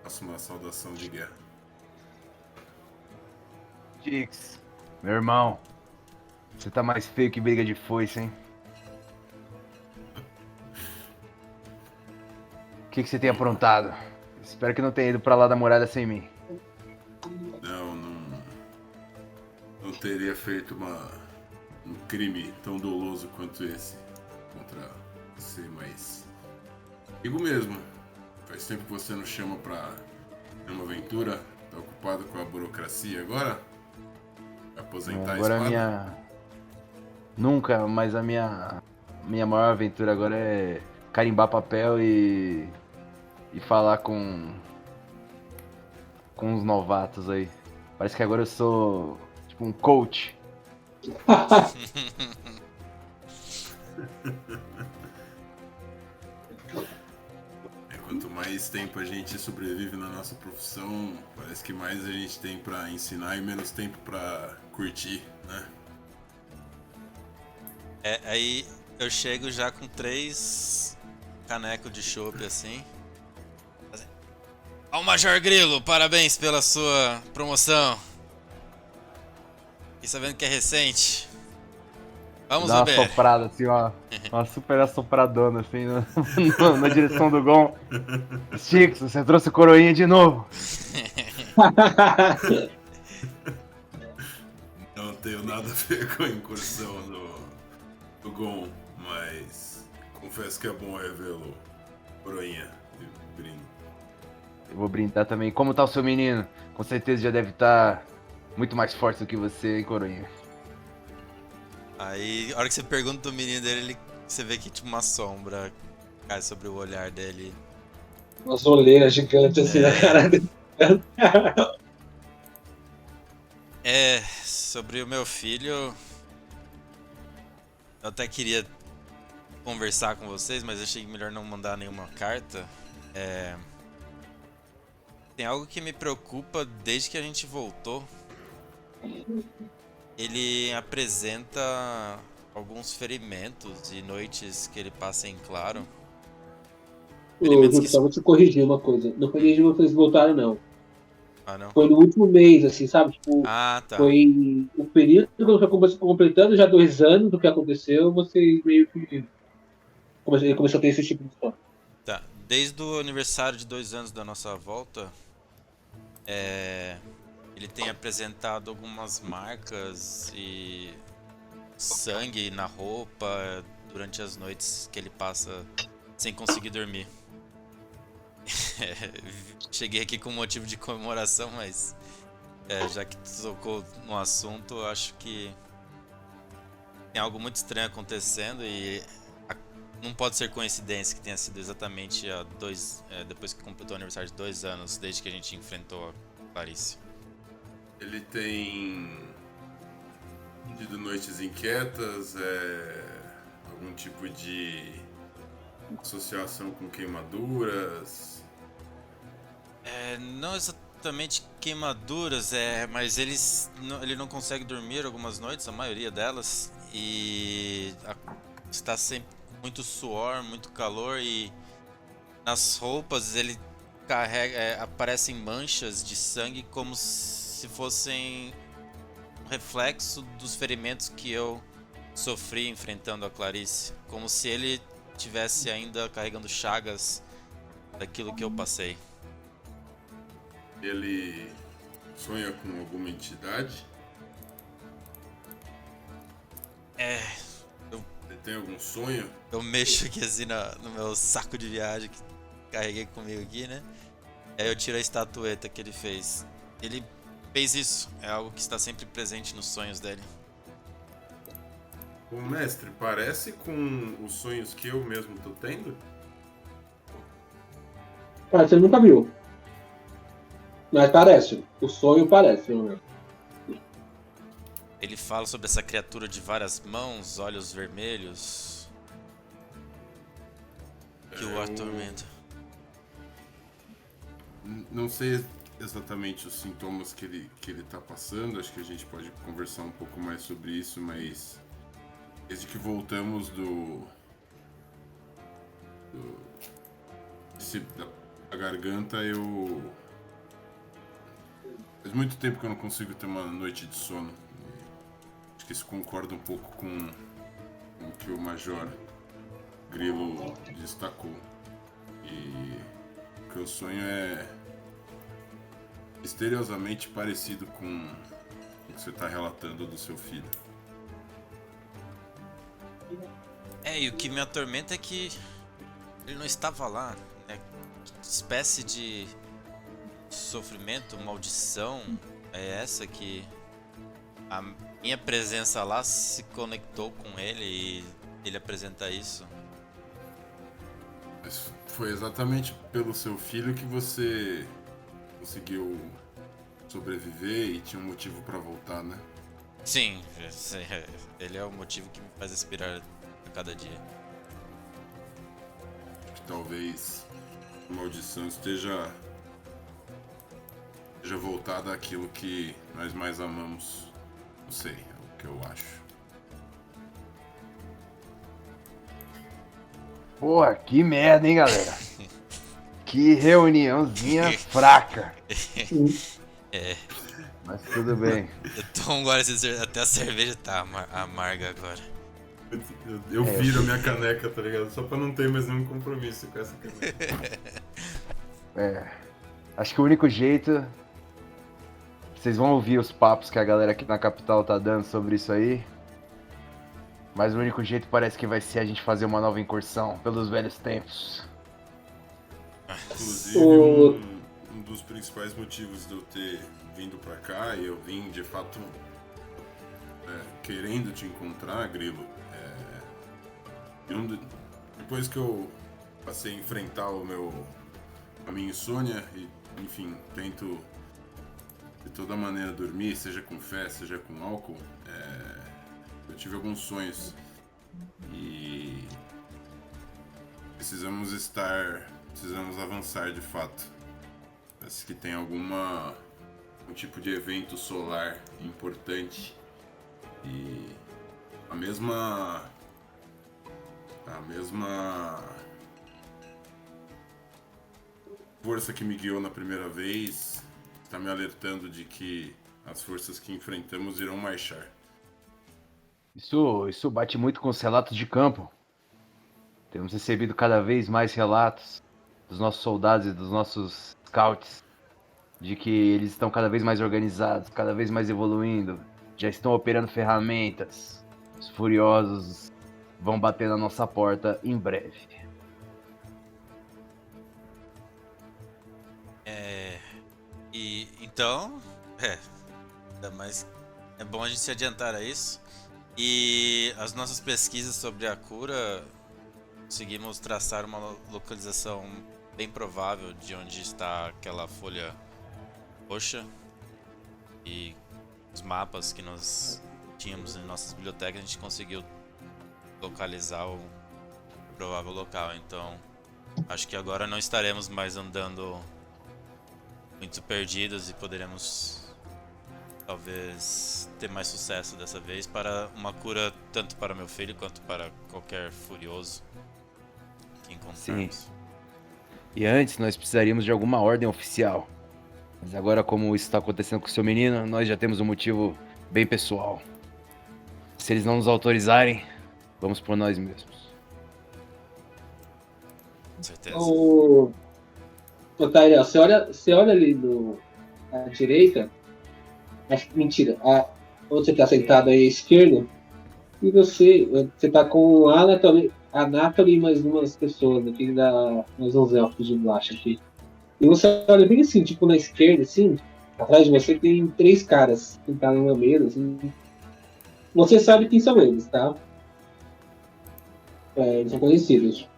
Faço uma saudação de guerra. Dix, meu irmão, você tá mais feio que briga de foice, hein? O que você tem aprontado? Espero que não tenha ido pra lá da muralha sem mim. Não teria feito um crime tão doloso quanto esse contra você, mas digo mesmo, faz tempo que você não chama pra uma aventura, tá ocupado com a burocracia agora? Vai aposentar Agora a espada? Nunca, mas a minha maior aventura agora é carimbar papel e falar com os novatos aí. Parece que agora eu sou tipo um coach. Quanto mais tempo a gente sobrevive na nossa profissão, parece que mais a gente tem pra ensinar e menos tempo pra curtir, né? Aí eu chego já com 3 canecos de chopp assim. Ó, Major Grilo, parabéns pela sua promoção. Fiquei sabendo que é recente. Vamos, Dá uma beber. soprada assim, uma super assopradona assim na direção do Gon. Stix, você trouxe coroinha de novo. Não tenho nada a ver com a incursão do Gon, mas confesso que é bom revê-lo, Coroinha e Brino. Eu vou brindar também. Como tá o seu menino? Com certeza já deve estar muito mais forte do que você, hein, coroinha? Aí, a hora que você pergunta do menino dele, você vê que tipo uma sombra cai sobre o olhar dele. Umas olheiras gigantes assim na cara dele. Sobre o meu filho, eu até queria conversar com vocês, mas achei melhor não mandar nenhuma carta. Tem algo que me preocupa desde que a gente voltou. Ele apresenta alguns ferimentos e noites que ele passa em Ô, Júlio, só vou te corrigir uma coisa. Não foi desde que vocês voltaram, não. Ah, não. Foi no último mês, assim, sabe? Tipo, Ah, tá. foi o período quando foi completando já 2 anos do que aconteceu, você meio que começou a ter esse tipo de história. Tá. Desde o aniversário de 2 anos da nossa volta, é, ele tem apresentado algumas marcas e sangue na roupa durante as noites que ele passa sem conseguir dormir. Cheguei aqui com motivo de comemoração, mas já que tu tocou no assunto, eu acho que tem algo muito estranho acontecendo e não pode ser coincidência que tenha sido exatamente depois que completou o aniversário de 2 anos, desde que a gente enfrentou a Clarice. Ele tem tido noites inquietas, algum tipo de associação com queimaduras. Não exatamente queimaduras, mas ele não consegue dormir algumas noites, a maioria delas, e está sempre com muito suor, muito calor, e nas roupas ele aparecem manchas de sangue como se fossem um reflexo dos ferimentos que eu sofri enfrentando a Clarice, como se ele tivesse ainda carregando chagas daquilo que eu passei. Ele sonha com alguma entidade? Ele tem algum sonho? Eu mexo aqui assim no meu saco de viagem que carreguei comigo aqui, né? Aí eu tiro a estatueta que ele fez. Ele fez isso, é algo que está sempre presente nos sonhos dele. O mestre, parece com os sonhos que eu mesmo tô tendo? Cara, você nunca viu. Mas parece. O sonho parece, pelo menos. Ele fala sobre essa criatura de várias mãos, olhos vermelhos, que o atormenta. Não sei exatamente os sintomas que ele tá passando, acho que a gente pode conversar um pouco mais sobre isso, mas desde que voltamos da garganta, faz muito tempo que eu não consigo ter uma noite de sono. Acho que isso concorda um pouco com o que o Major Grilo destacou. E o que eu sonho é misteriosamente parecido com o que você está relatando do seu filho. E o que me atormenta é que ele não estava lá, né? Que espécie de sofrimento, maldição é essa que a minha presença lá se conectou com ele e ele apresenta isso? Mas foi exatamente pelo seu filho que você conseguiu sobreviver e tinha um motivo para voltar, né? Sim, ele é o motivo que me faz respirar a cada dia. Que talvez a maldição esteja voltada àquilo que nós mais amamos. Não sei, é o que eu acho. Porra, que merda, hein, galera? Que reuniãozinha fraca. Mas tudo bem. Eu tomo agora até a cerveja tá amarga agora. Eu viro a minha caneca, tá ligado? Só pra não ter mais nenhum compromisso com essa caneca. Acho que o único jeito... Vocês vão ouvir os papos que a galera aqui na capital tá dando sobre isso aí. Mas o único jeito parece que vai ser a gente fazer uma nova incursão pelos velhos tempos. Inclusive, um dos principais motivos de eu ter vindo pra cá, e eu vim de fato querendo te encontrar, Grilo, depois que eu passei a enfrentar a minha insônia e, enfim, tento de toda maneira dormir, seja com fé, seja com álcool, eu tive alguns sonhos e precisamos avançar de fato. Parece que tem um tipo de evento solar importante e a mesma força que me guiou na primeira vez está me alertando de que as forças que enfrentamos irão marchar. Isso bate muito com os relatos de campo. Temos recebido cada vez mais relatos dos nossos soldados e dos nossos scouts de que eles estão cada vez mais organizados, cada vez mais evoluindo, já estão operando ferramentas. Os furiosos vão bater na nossa porta em breve. E então, ainda mais é bom a gente se adiantar a isso. E as nossas pesquisas sobre a cura, conseguimos traçar uma localização bem provável de onde está aquela folha roxa. E os mapas que nós tínhamos em nossas bibliotecas, a gente conseguiu localizar o provável local. Então, acho que agora não estaremos mais andando muito perdidos e poderemos talvez ter mais sucesso dessa vez para uma cura tanto para meu filho quanto para qualquer furioso que encontrarmos. Sim. E antes nós precisaríamos de alguma ordem oficial. Mas agora, como isso está acontecendo com o seu menino, nós já temos um motivo bem pessoal. Se eles não nos autorizarem, vamos por nós mesmos. Com certeza. Ô, Tyrell, você olha ali à direita. Mentira, onde você está sentado aí à esquerda, e você tá com a Natalie e mais umas pessoas aqui, mais uns elfos de Blacha aqui. E você olha bem assim, tipo na esquerda, assim, atrás de você tem 3 caras sentados numa mesa, assim. Você sabe quem são eles, tá? Eles são conhecidos.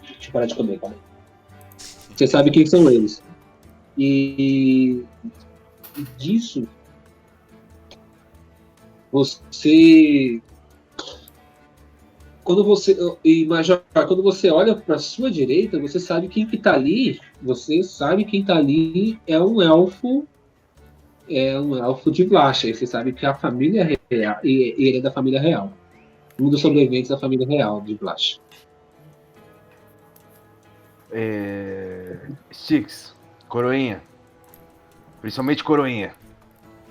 Deixa eu parar de comer, cara. Você sabe quem são eles. E disso, você... Major, quando você olha para sua direita, você sabe quem que tá ali. Você sabe quem tá ali é um elfo de Vlacha. E você sabe que a família real, e ele é da família real. Um dos sobreviventes da família real de Vlacha. Styx, Coroinha, principalmente Coroinha,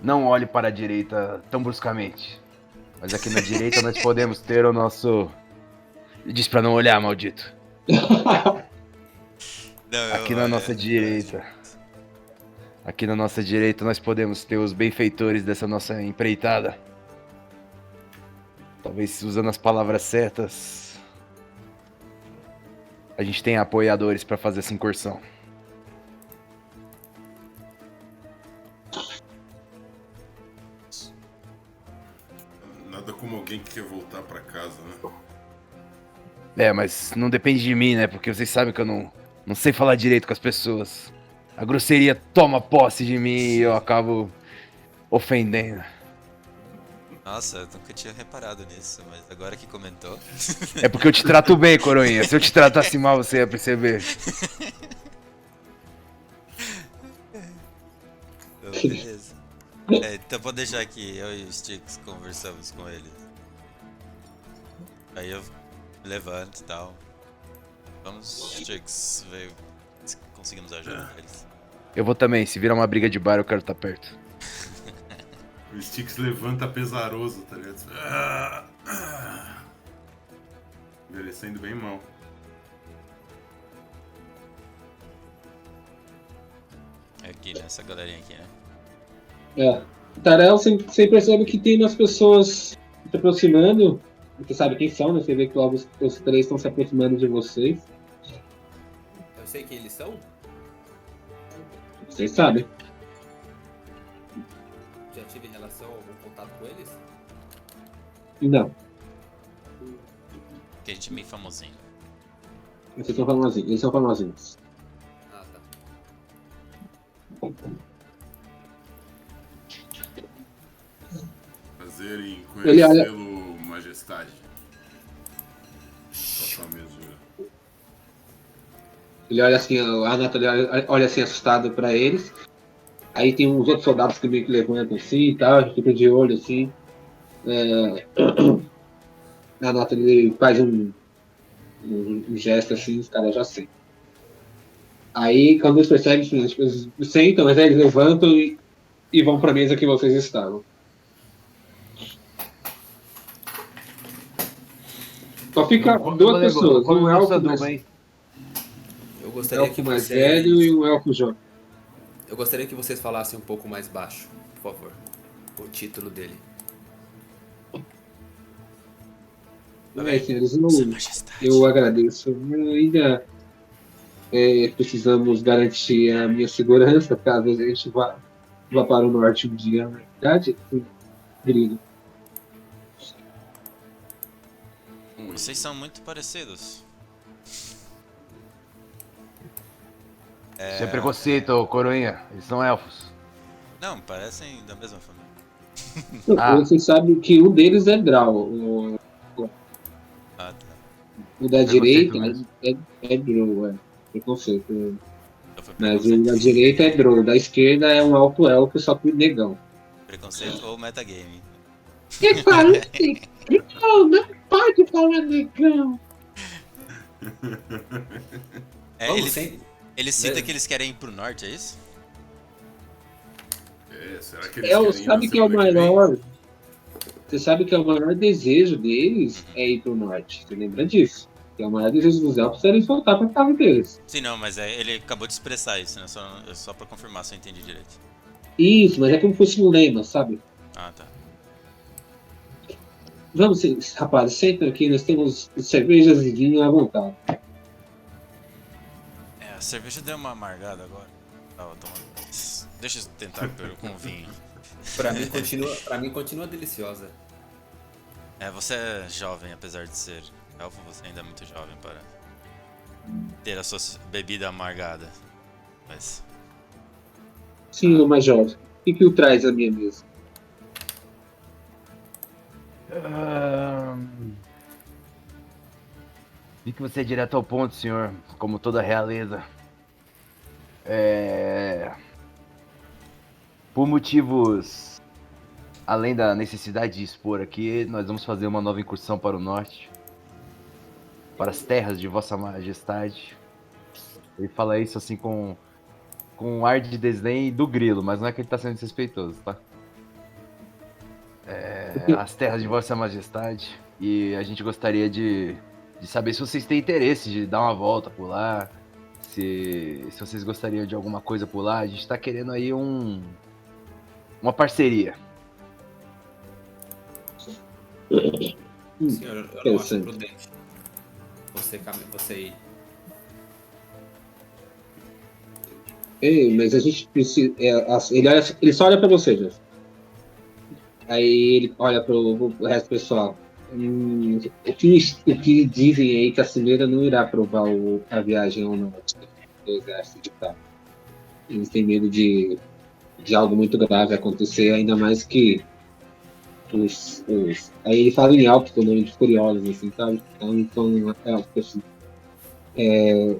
não olhe para a direita tão bruscamente. Mas aqui na direita nós podemos ter o nosso... Diz pra não olhar, maldito. Aqui na nossa direita. Aqui na nossa direita nós podemos ter os benfeitores dessa nossa empreitada. Talvez usando as palavras certas, a gente tenha apoiadores pra fazer essa incursão. Nada como alguém que quer voltar pra casa, né? Mas não depende de mim, né? Porque vocês sabem que eu não sei falar direito com as pessoas. A grosseria toma posse de mim e eu acabo ofendendo. Nossa, eu nunca tinha reparado nisso, mas agora que comentou. É porque eu te trato bem, Coroinha. Se eu te tratasse mal, você ia perceber. Então, beleza. Então pode deixar aqui, eu e o Styx conversamos com ele. Aí eu me levanto e tal. Vamos, Styx, ver se conseguimos ajudar eles. Eu vou também. Se virar uma briga de bar, eu quero estar perto. O Styx levanta pesaroso, tá ligado? Envelhecendo bem mal. É aqui, né? Essa galerinha aqui, né? Tarel, você percebe que tem umas pessoas se aproximando. Você sabe quem são, né? Você vê que logo os 3 estão se aproximando de vocês. Eu sei quem eles são? Vocês sabem. Já tive relação, algum contato com eles? Não. Porque a gente é meio famosinho. Vocês são famosinhos. Eles são famosinhos. Ah, tá. Prazer em Ele olha- conhecê-lo, majestade. Sua mesura. Ele olha assim, a Natalie olha assim assustado pra eles. Aí tem uns outros soldados que meio que levantam assim e tal, fica de olho assim. A Natalie faz um gesto assim, os caras já sentem. Aí, quando eles percebem, tipo, eles sentam, mas aí eles levantam e vão pra mesa que vocês estavam. Só fica Ô, duas nego, não pessoas, come um muito elfo sanduba, mais, hein? Eu um gostaria que elfo mais velho vocês. e um elfo jovem. Eu gostaria que vocês falassem um pouco mais baixo, por favor. O título dele. Tá bem? Senhores, Sua eu Majestade. agradeço. Ainda precisamos garantir a minha segurança caso a gente vá para o norte um dia, na verdade, Grilo. Vocês são muito parecidos. Isso é preconceito, coroinha. Eles são elfos. Não, parecem da mesma família. Ah. Vocês sabem que um deles é Drow. Ah, tá. O da Preconceito direita mesmo. é Drow, preconceito. Então foi Mas o preconceito. da direita é Drow, da esquerda é um alto elfo, só que negão. Preconceito ou metagame. Que fala assim? Não pode falar negão. É, Vamos, sim. ele cita que eles querem ir pro norte, é isso? Será que eles querem ir na Sabe que é o semana que vem? maior. Você sabe que é o maior desejo deles é ir pro norte. Você lembra disso? Que é o maior desejo dos elfos é eles voltar pra casa deles. Sim, não, mas ele acabou de expressar isso, né? Só pra confirmar se eu entendi direito. Isso, mas é como se fosse um lema, sabe? Ah, tá. Vamos, rapazes, sentem aqui, nós temos cervejas e vinho à vontade. É, a cerveja deu uma amargada agora. Tava tomando. Deixa eu tentar com vinho. Pra mim continua deliciosa. É, você é jovem, apesar de ser elfo, você ainda é muito jovem para ter a sua bebida amargada. Mas. Sim, o mais jovem. O que o traz à minha mesa? Vi que você é direto ao ponto, senhor. Como toda realeza. Por motivos além da necessidade de expor aqui, nós vamos fazer uma nova incursão para o norte. Para as terras de Vossa Majestade. Ele fala isso assim com um ar de desdém do grilo, mas não é que ele tá sendo desrespeitoso, tá? As terras de Vossa Majestade. E a gente gostaria de saber se vocês têm interesse de dar uma volta por lá. Se vocês gostariam de alguma coisa por lá. A gente tá querendo aí uma parceria. Senhor, eu não acho Interessante. prudente. Você ir. Ei, mas a gente precisa. Ele só olha pra você, Jeff. Aí ele olha pro resto do pessoal. O que dizem aí que a Cimeira não irá aprovar a viagem ao norte do exército de cá. Eles têm medo de algo muito grave acontecer, ainda mais que aí ele fala em alto com o nome de Furiosos, assim, sabe? Então assim,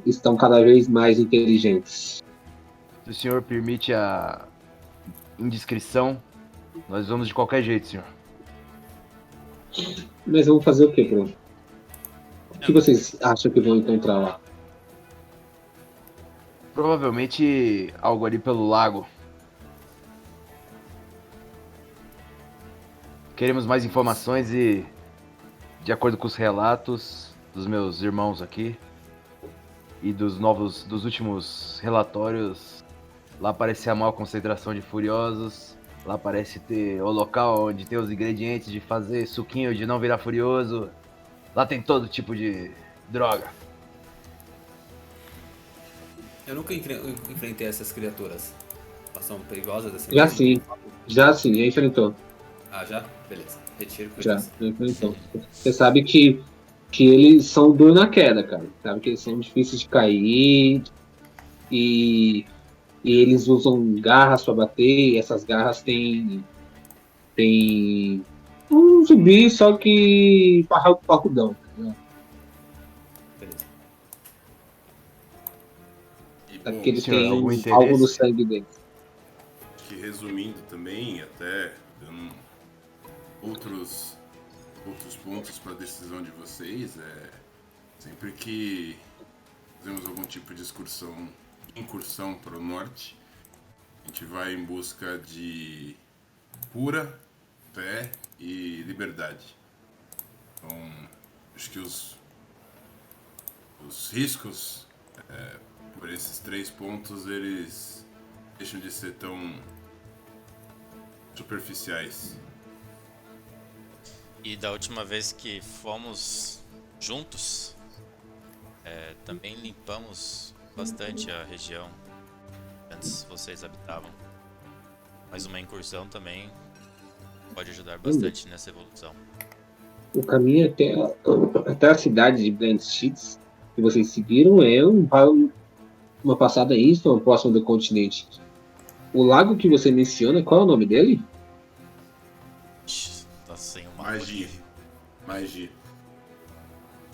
estão cada vez mais inteligentes. Se o senhor permite a indiscrição, nós vamos de qualquer jeito, senhor. Mas vamos fazer o quê, Bruno? O que vocês acham que vão encontrar lá? Provavelmente algo ali pelo lago. Queremos mais informações e, de acordo com os relatos dos meus irmãos aqui e dos últimos relatórios, lá parece a maior concentração de furiosos. Lá parece ter o local onde tem os ingredientes de fazer suquinho de não virar furioso. Lá tem todo tipo de droga. Eu nunca enfrentei essas criaturas. Elas são perigosas assim? Já mesmo? sim, já enfrentou. Ah, já? Beleza. Retiro com Já isso. enfrentou. Você sabe que eles são dor na queda, cara. Sabe que eles são difíceis de cair e eles usam garras para bater, e essas garras têm um zumbi, só que parrudão. Né? Beleza. E, Sabe bom, que eles senhor, têm algum algo interesse? no sangue deles. que resumindo também, até dando outros pontos para a decisão de vocês, sempre que fazemos algum tipo de excursão incursão para o norte. A gente vai em busca de cura, fé e liberdade. Então, acho que os riscos por esses 3 pontos, eles deixam de ser tão superficiais. E da última vez que fomos juntos, também limpamos bastante a região antes vocês habitavam. Mas uma incursão também pode ajudar bastante nessa evolução. O caminho até a cidade de Blend Sheets que vocês seguiram é uma passada ímpar próximo do continente. O lago que você menciona, qual é o nome dele? Tá sem o mapa. Magia.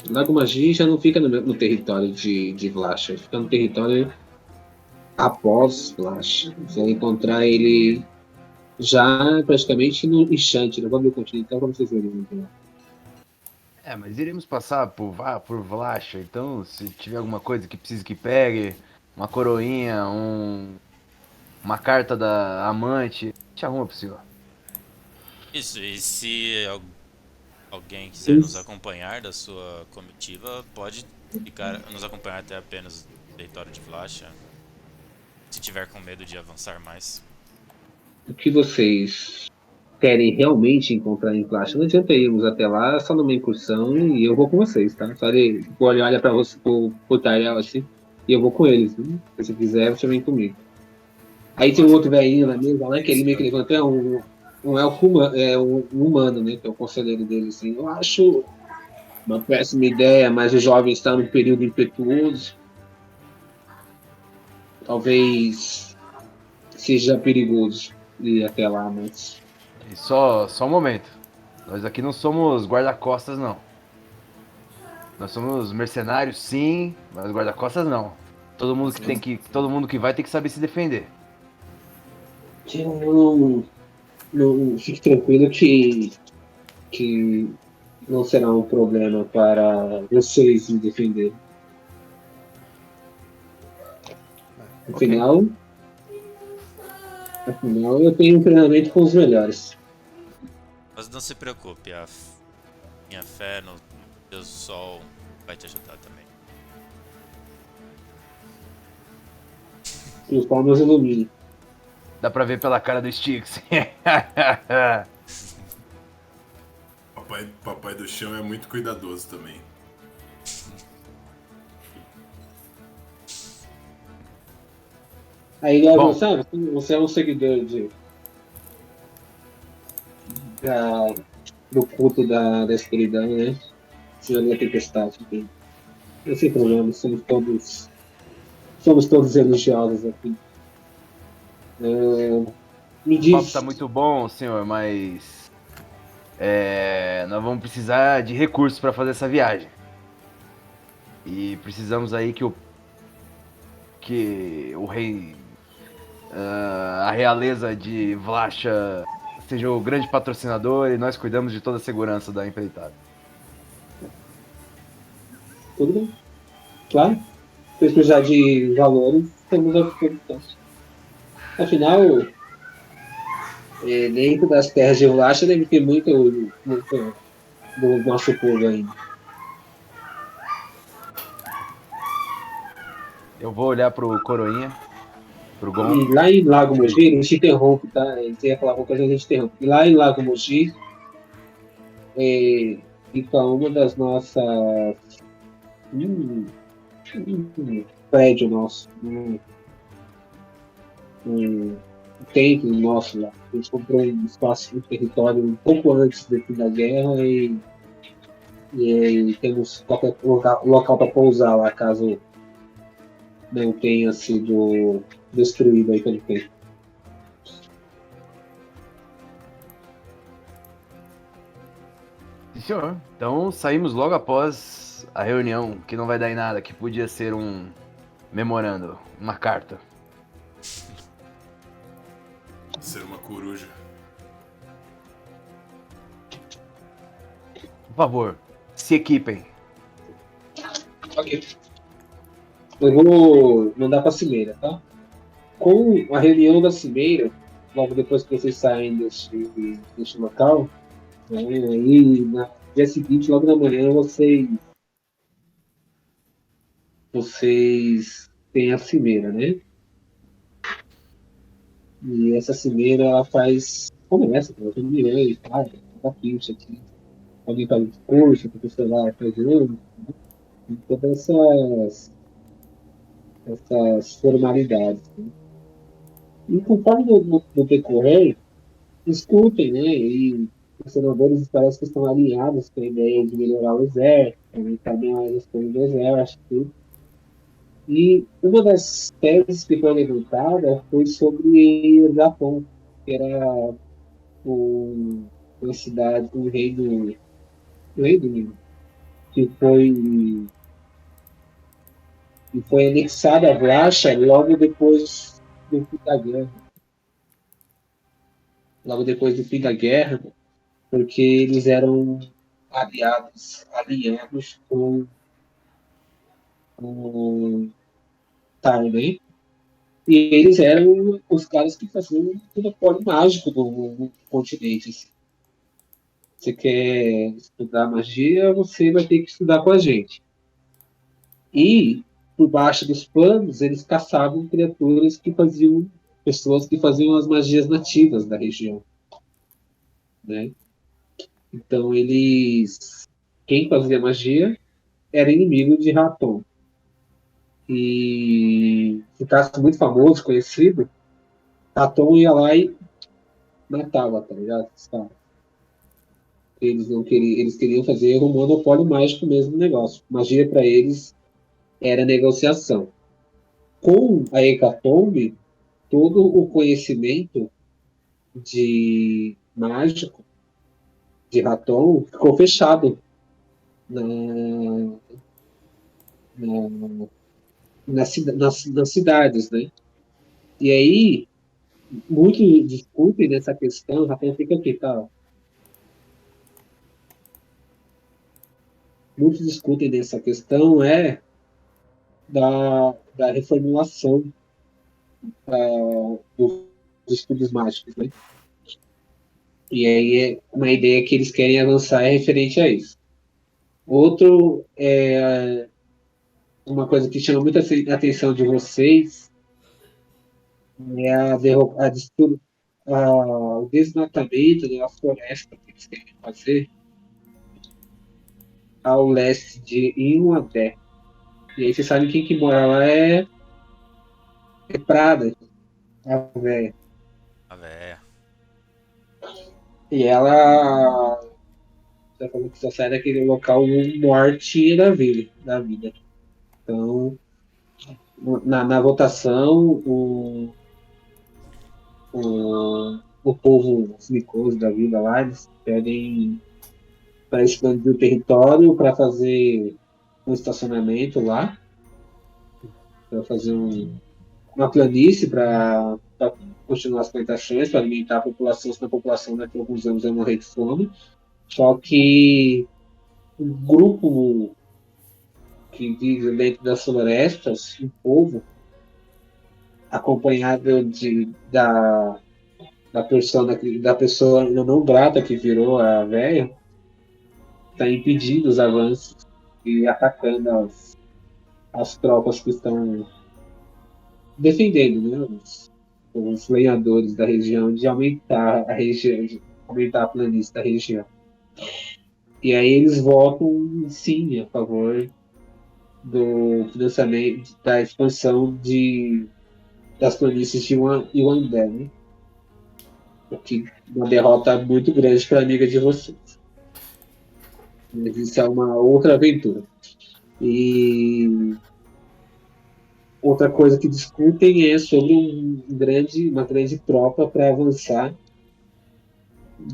Lago Magi já não fica no território de Vlacha, fica no território após Vlacha. Você vai encontrar ele já praticamente no Enchante, no Vale Continental, como vocês verem. Mas iremos passar por Vlacha, então se tiver alguma coisa que precise que pegue, uma coroinha, uma carta da amante, te arruma pro senhor. Isso, e se alguém quiser nos acompanhar da sua comitiva, pode nos acompanhar até apenas o território de Vlacha, se tiver com medo de avançar mais. O que vocês querem realmente encontrar em Vlacha, não adianta irmos até lá só numa incursão e eu vou com vocês, tá? Só ele olha pra você, pro Tyrell assim, e eu vou com eles, viu? Se você quiser, você vem comigo. Aí tem um outro velhinho na mesa lá, que ele meio que levantou, um elfo um humano, né? Que é o conselheiro dele, assim. Eu acho uma péssima ideia, mas o jovem está num período impetuoso. Talvez seja perigoso ir até lá, mas... E só um momento. Nós aqui não somos guarda-costas, não. Nós somos mercenários, sim, mas guarda-costas não. Todo mundo que vai tem que saber se defender. Não fique tranquilo que não será um problema para vocês me defender. Afinal, eu tenho um treinamento com os melhores. Mas não se preocupe, minha fé no Deus do Sol vai te ajudar também. Que os palmas iluminem. Dá pra ver pela cara do Styx. Papai do chão é muito cuidadoso também. Aí logo, sabe, você é um seguidor do culto da escuridão, né? Senhor da Tempestade. Não tem problema, somos todos religiosos aqui. Me O papo diz, tá muito bom, senhor, mas nós vamos precisar de recursos para fazer essa viagem. E precisamos aí que o rei, a realeza de Vlacha seja o grande patrocinador e nós cuidamos de toda a segurança da empreitada. tudo bem? Claro. Se precisar de valores, temos a disposição. Afinal, dentro das terras de Vlacha deve ter muito do nosso povo ainda. Eu vou olhar pro Coroinha, pro Gon. E lá em Lago Mogi, a gente interrompe, tá? Você ia falar alguma coisa, a gente interrompe. E lá em Lago Mogi, fica uma das nossas... prédio nosso. Um templo nosso lá. A gente comprou um espaço, um território um pouco antes do fim da guerra e temos qualquer local para pousar lá, caso não tenha sido destruído aí pelo tempo. Sim, senhor. Então saímos logo após a reunião, que não vai dar em nada, que podia ser um memorando, uma carta. Ser uma coruja. Por favor, se equipem. Ok. Eu vou mandar pra Cimeira, tá? Com a reunião da Cimeira, logo depois que vocês saem deste local, né, aí no dia seguinte, logo na manhã, vocês têm a Cimeira, né? E essa Cimeira, ela começa com a reunião e tal, tá aqui, isso aqui. Alguém faz um discurso, o professor lá fazendo, e todas essas formalidades, né? E conforme no decorrer, discutem, né? E os senadores parece que estão alinhados com a ideia de melhorar o exército, aumentar bem a gestão do exército. E uma das teses que foi levantada foi sobre o Japão, que era uma cidade, um reino que foi anexada a Vlacha logo depois do fim da guerra. Logo depois do fim da guerra, porque eles eram alinhados com o Tarney, e eles eram os caras que faziam o monopólio mágico do continente. Assim. Você quer estudar magia, você vai ter que estudar com a gente. E, por baixo dos panos, eles caçavam pessoas que faziam as magias nativas da região. Né? Então, quem fazia magia era inimigo de Raton. E ficasse muito famoso, conhecido, Raton ia lá e matava, tá ligado? Eles queriam fazer um monopólio mágico mesmo no negócio. Magia para eles era negociação. Com a Hecatombe, todo o conhecimento de mágico de Raton ficou fechado na, na, nas cidades, né? E aí, muitos discutem nessa questão, Raton fica aqui, tá? Muitos discutem nessa questão da reformulação dos estudos mágicos, né? E aí uma ideia que eles querem avançar é referente a isso. Outro uma coisa que chama muita atenção de vocês é o desmatamento da floresta que eles querem fazer ao leste de Inhuaté. E aí vocês sabem quem que mora lá é Prada, a véia. A véia. E ela já falou que só sai daquele local morte da vida. Então, na votação, o povo micoso da vida lá, eles pedem para expandir o território, para fazer um estacionamento lá, para fazer uma planície para continuar as plantações, para alimentar a população, senão a população daqui a alguns anos vai morrer de fome. Só que o grupo que vive dentro das florestas, o povo, acompanhado da pessoa não grata que virou a véia, está impedindo os avanços e atacando as tropas que estão defendendo, né, os lenhadores da região, de aumentar a região, de aumentar a planície da região. E aí eles votam sim a favor do financiamento, da expansão das planícies de Iwandé, né? O que é uma derrota muito grande para a amiga de vocês. Mas isso é uma outra aventura. E outra coisa que discutem é sobre uma grande tropa para avançar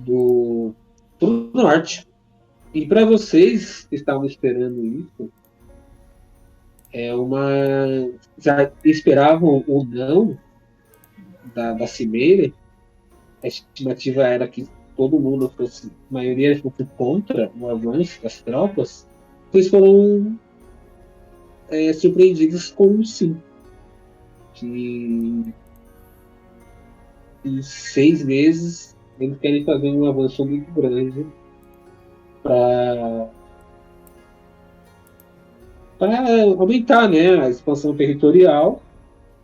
para o norte. E para vocês que estavam esperando isso, já esperavam ou não da Cimeira, a estimativa era que todo mundo fosse, a maioria fosse contra o avanço das tropas, vocês foram surpreendidos com um sim. Que em 6 meses eles querem fazer um avanço muito grande para aumentar, né, a expansão territorial.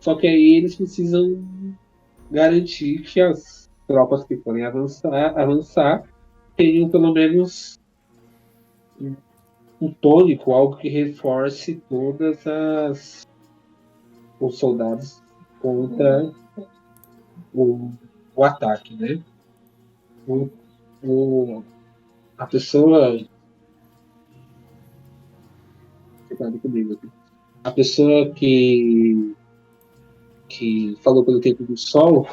Só que aí eles precisam garantir que as tropas que forem avançar tenham pelo menos um tônico, algo que reforce todas os soldados contra o ataque, né? O, a pessoa a pessoa que falou pelo tempo do sol,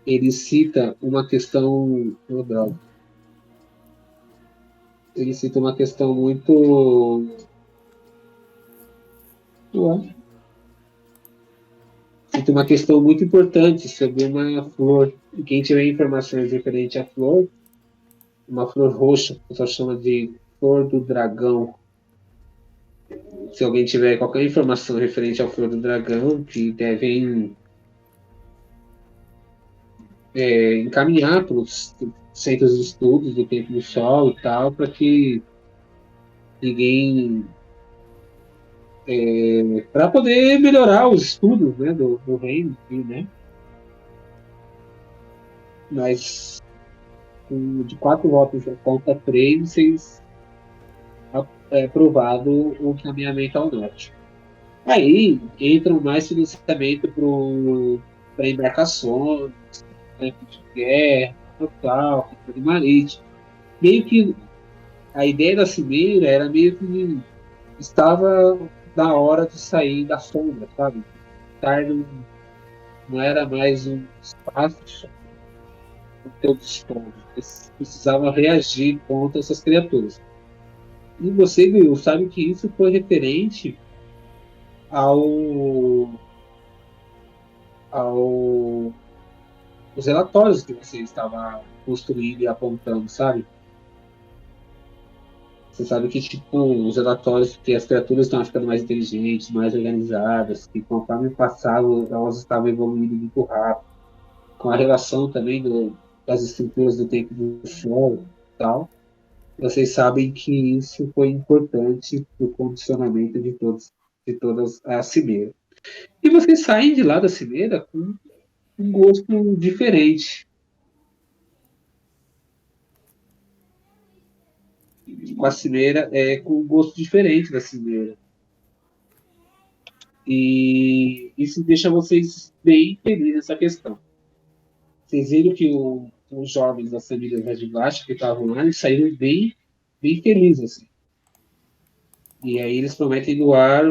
ele cita uma questão, ele cita uma questão muito cita uma questão muito importante sobre uma flor. E quem tiver informações referente à flor, uma flor roxa, que o pessoal chama de flor do dragão. Se alguém tiver qualquer informação referente à flor do dragão, que devem encaminhar para os centros de estudos do tempo do sol e tal, para que ninguém para poder melhorar os estudos, né, do reino, né? Mas de 4 votos contra 3, vocês aprovado o encaminhamento ao norte. Aí entra mais financiamento para embarcações, tanque de guerra, total, controle marítimo. Meio que a ideia da cimeira era meio que estava na hora de sair da sombra, sabe? Estar não era mais um espaço no teu dispor. Eles precisavam reagir contra essas criaturas. E você, Will, sabe que isso foi referente os relatórios que você estava construindo e apontando, sabe? Você sabe que, tipo, os relatórios que as criaturas estão ficando mais inteligentes, mais organizadas, que conforme o passado elas estavam evoluindo muito rápido, com a relação também das estruturas do tempo do sol e tal. Vocês sabem que isso foi importante para o condicionamento de todas as cimeiras. E vocês saem de lá da cimeira com um gosto diferente. Com a cimeira, com um gosto diferente da cimeira. E isso deixa vocês bem felizes nessa questão. Vocês viram que os jovens das famílias de baixo que estavam lá, eles saíram bem, bem felizes. Assim. E aí eles prometem doar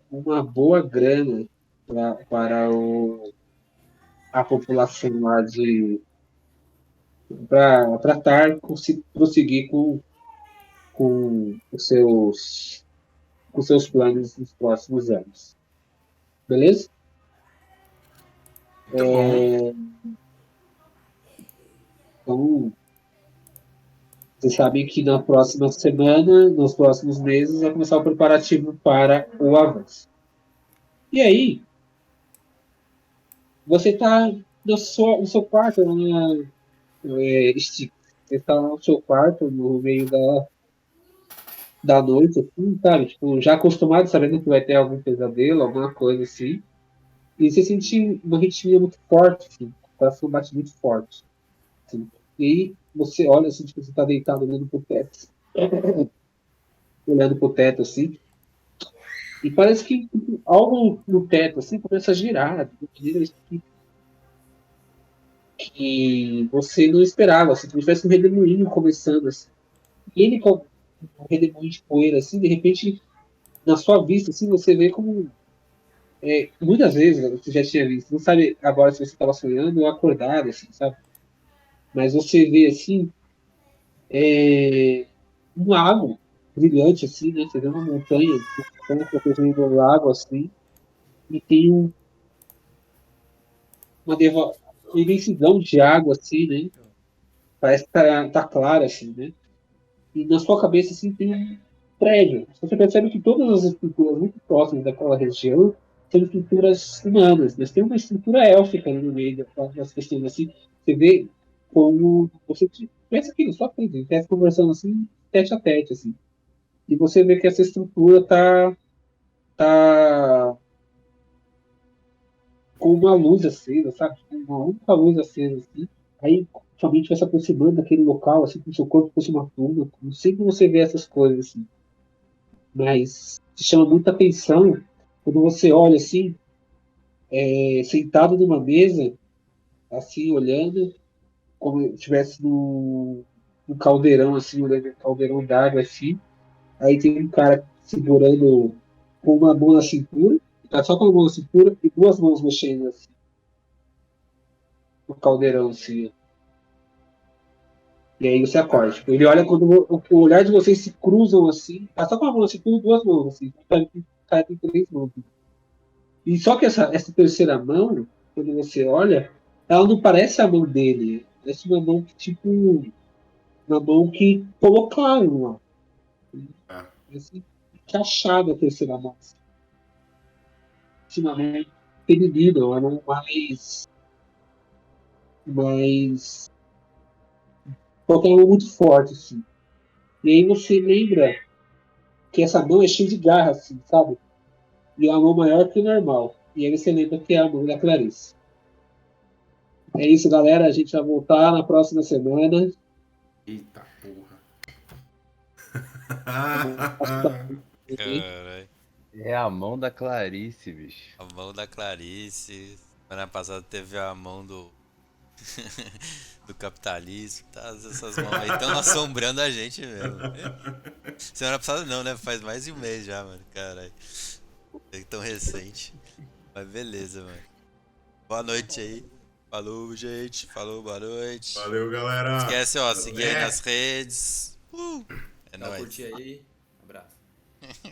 uma boa grana para a população lá para tratar, prosseguir com os seus planos nos próximos anos. Beleza? Então, vocês sabem que na próxima semana, nos próximos meses, vai começar o preparativo para o avanço. E aí, você está no seu quarto, Stick. Você está no seu quarto, no meio da noite, assim, sabe? Tipo, já acostumado, sabendo que vai ter algum pesadelo, alguma coisa assim. E você sente uma ritmia muito forte, assim. O coração bate muito forte. Assim. E aí você olha assim, tipo, você tá deitado olhando pro teto. Olhando pro teto, assim. E parece que algo no teto, assim, começa a girar. Que você não esperava, assim, como se tivesse um redemoinho começando, assim. E ele com um redemoinho de poeira, assim, de repente, na sua vista, assim, você vê como muitas vezes você já tinha visto, não sabe agora se você estava sonhando ou acordado, assim, sabe? Mas você vê assim um lago brilhante, assim, né? Você vê uma montanha protegendo o lago, assim, e tem uma imensidão de água, assim, né? Parece que tá clara, assim, né? E na sua cabeça, assim, tem prédio. Você percebe que todas as estruturas muito próximas daquela região são estruturas humanas, mas tem uma estrutura élfica ali no meio das questões assim. Você vê como você pensa aqui na sua frente, a gente está conversando assim, tete a tete, assim. E você vê que essa estrutura tá com uma luz acesa, sabe? Uma única luz acesa, assim. Aí somente vai se aproximando daquele local, assim, como se o corpo fosse uma turma. Não sei como você vê essas coisas, assim. Mas te chama muita atenção quando você olha, assim, sentado numa mesa, assim, olhando, como se estivesse num caldeirão, assim, olhando um caldeirão d'água, assim. Aí tem um cara segurando com uma mão na cintura, tá só com a mão na cintura e duas mãos mexendo, assim, no caldeirão, assim. E aí você acorda. Tipo, ele olha quando o olhar de vocês se cruzam assim, tá só com a mão assim, com duas mãos, assim. O cara tem três mãos. E só que essa terceira mão, quando você olha, ela não parece a mão dele. Parece uma mão que, tipo, uma mão que colocaram lá. Ah. Parece encaixada a terceira mão. Assim, uma mão feminina, uma mão mais. Qualquer mão muito forte, assim. E aí você lembra que essa mão é cheia de garra, assim, sabe? E é uma mão maior que o normal. E aí você lembra que é a mão da Clarice. É isso, galera. A gente vai voltar na próxima semana. Eita porra. Caralho. É a mão da Clarice, bicho. A mão da Clarice. Semana passada teve a mão do. do capitalismo. Tá, essas mãos aí estão assombrando a gente mesmo. Semana passada não, né? Faz mais de um mês já, mano. Caralho. É tão recente. Mas beleza, mano. Boa noite aí. Falou, gente. Falou, boa noite. Valeu, galera. Esquece, ó, seguir aí É. nas redes. É Dá um nóis. curtir aí. Abraço.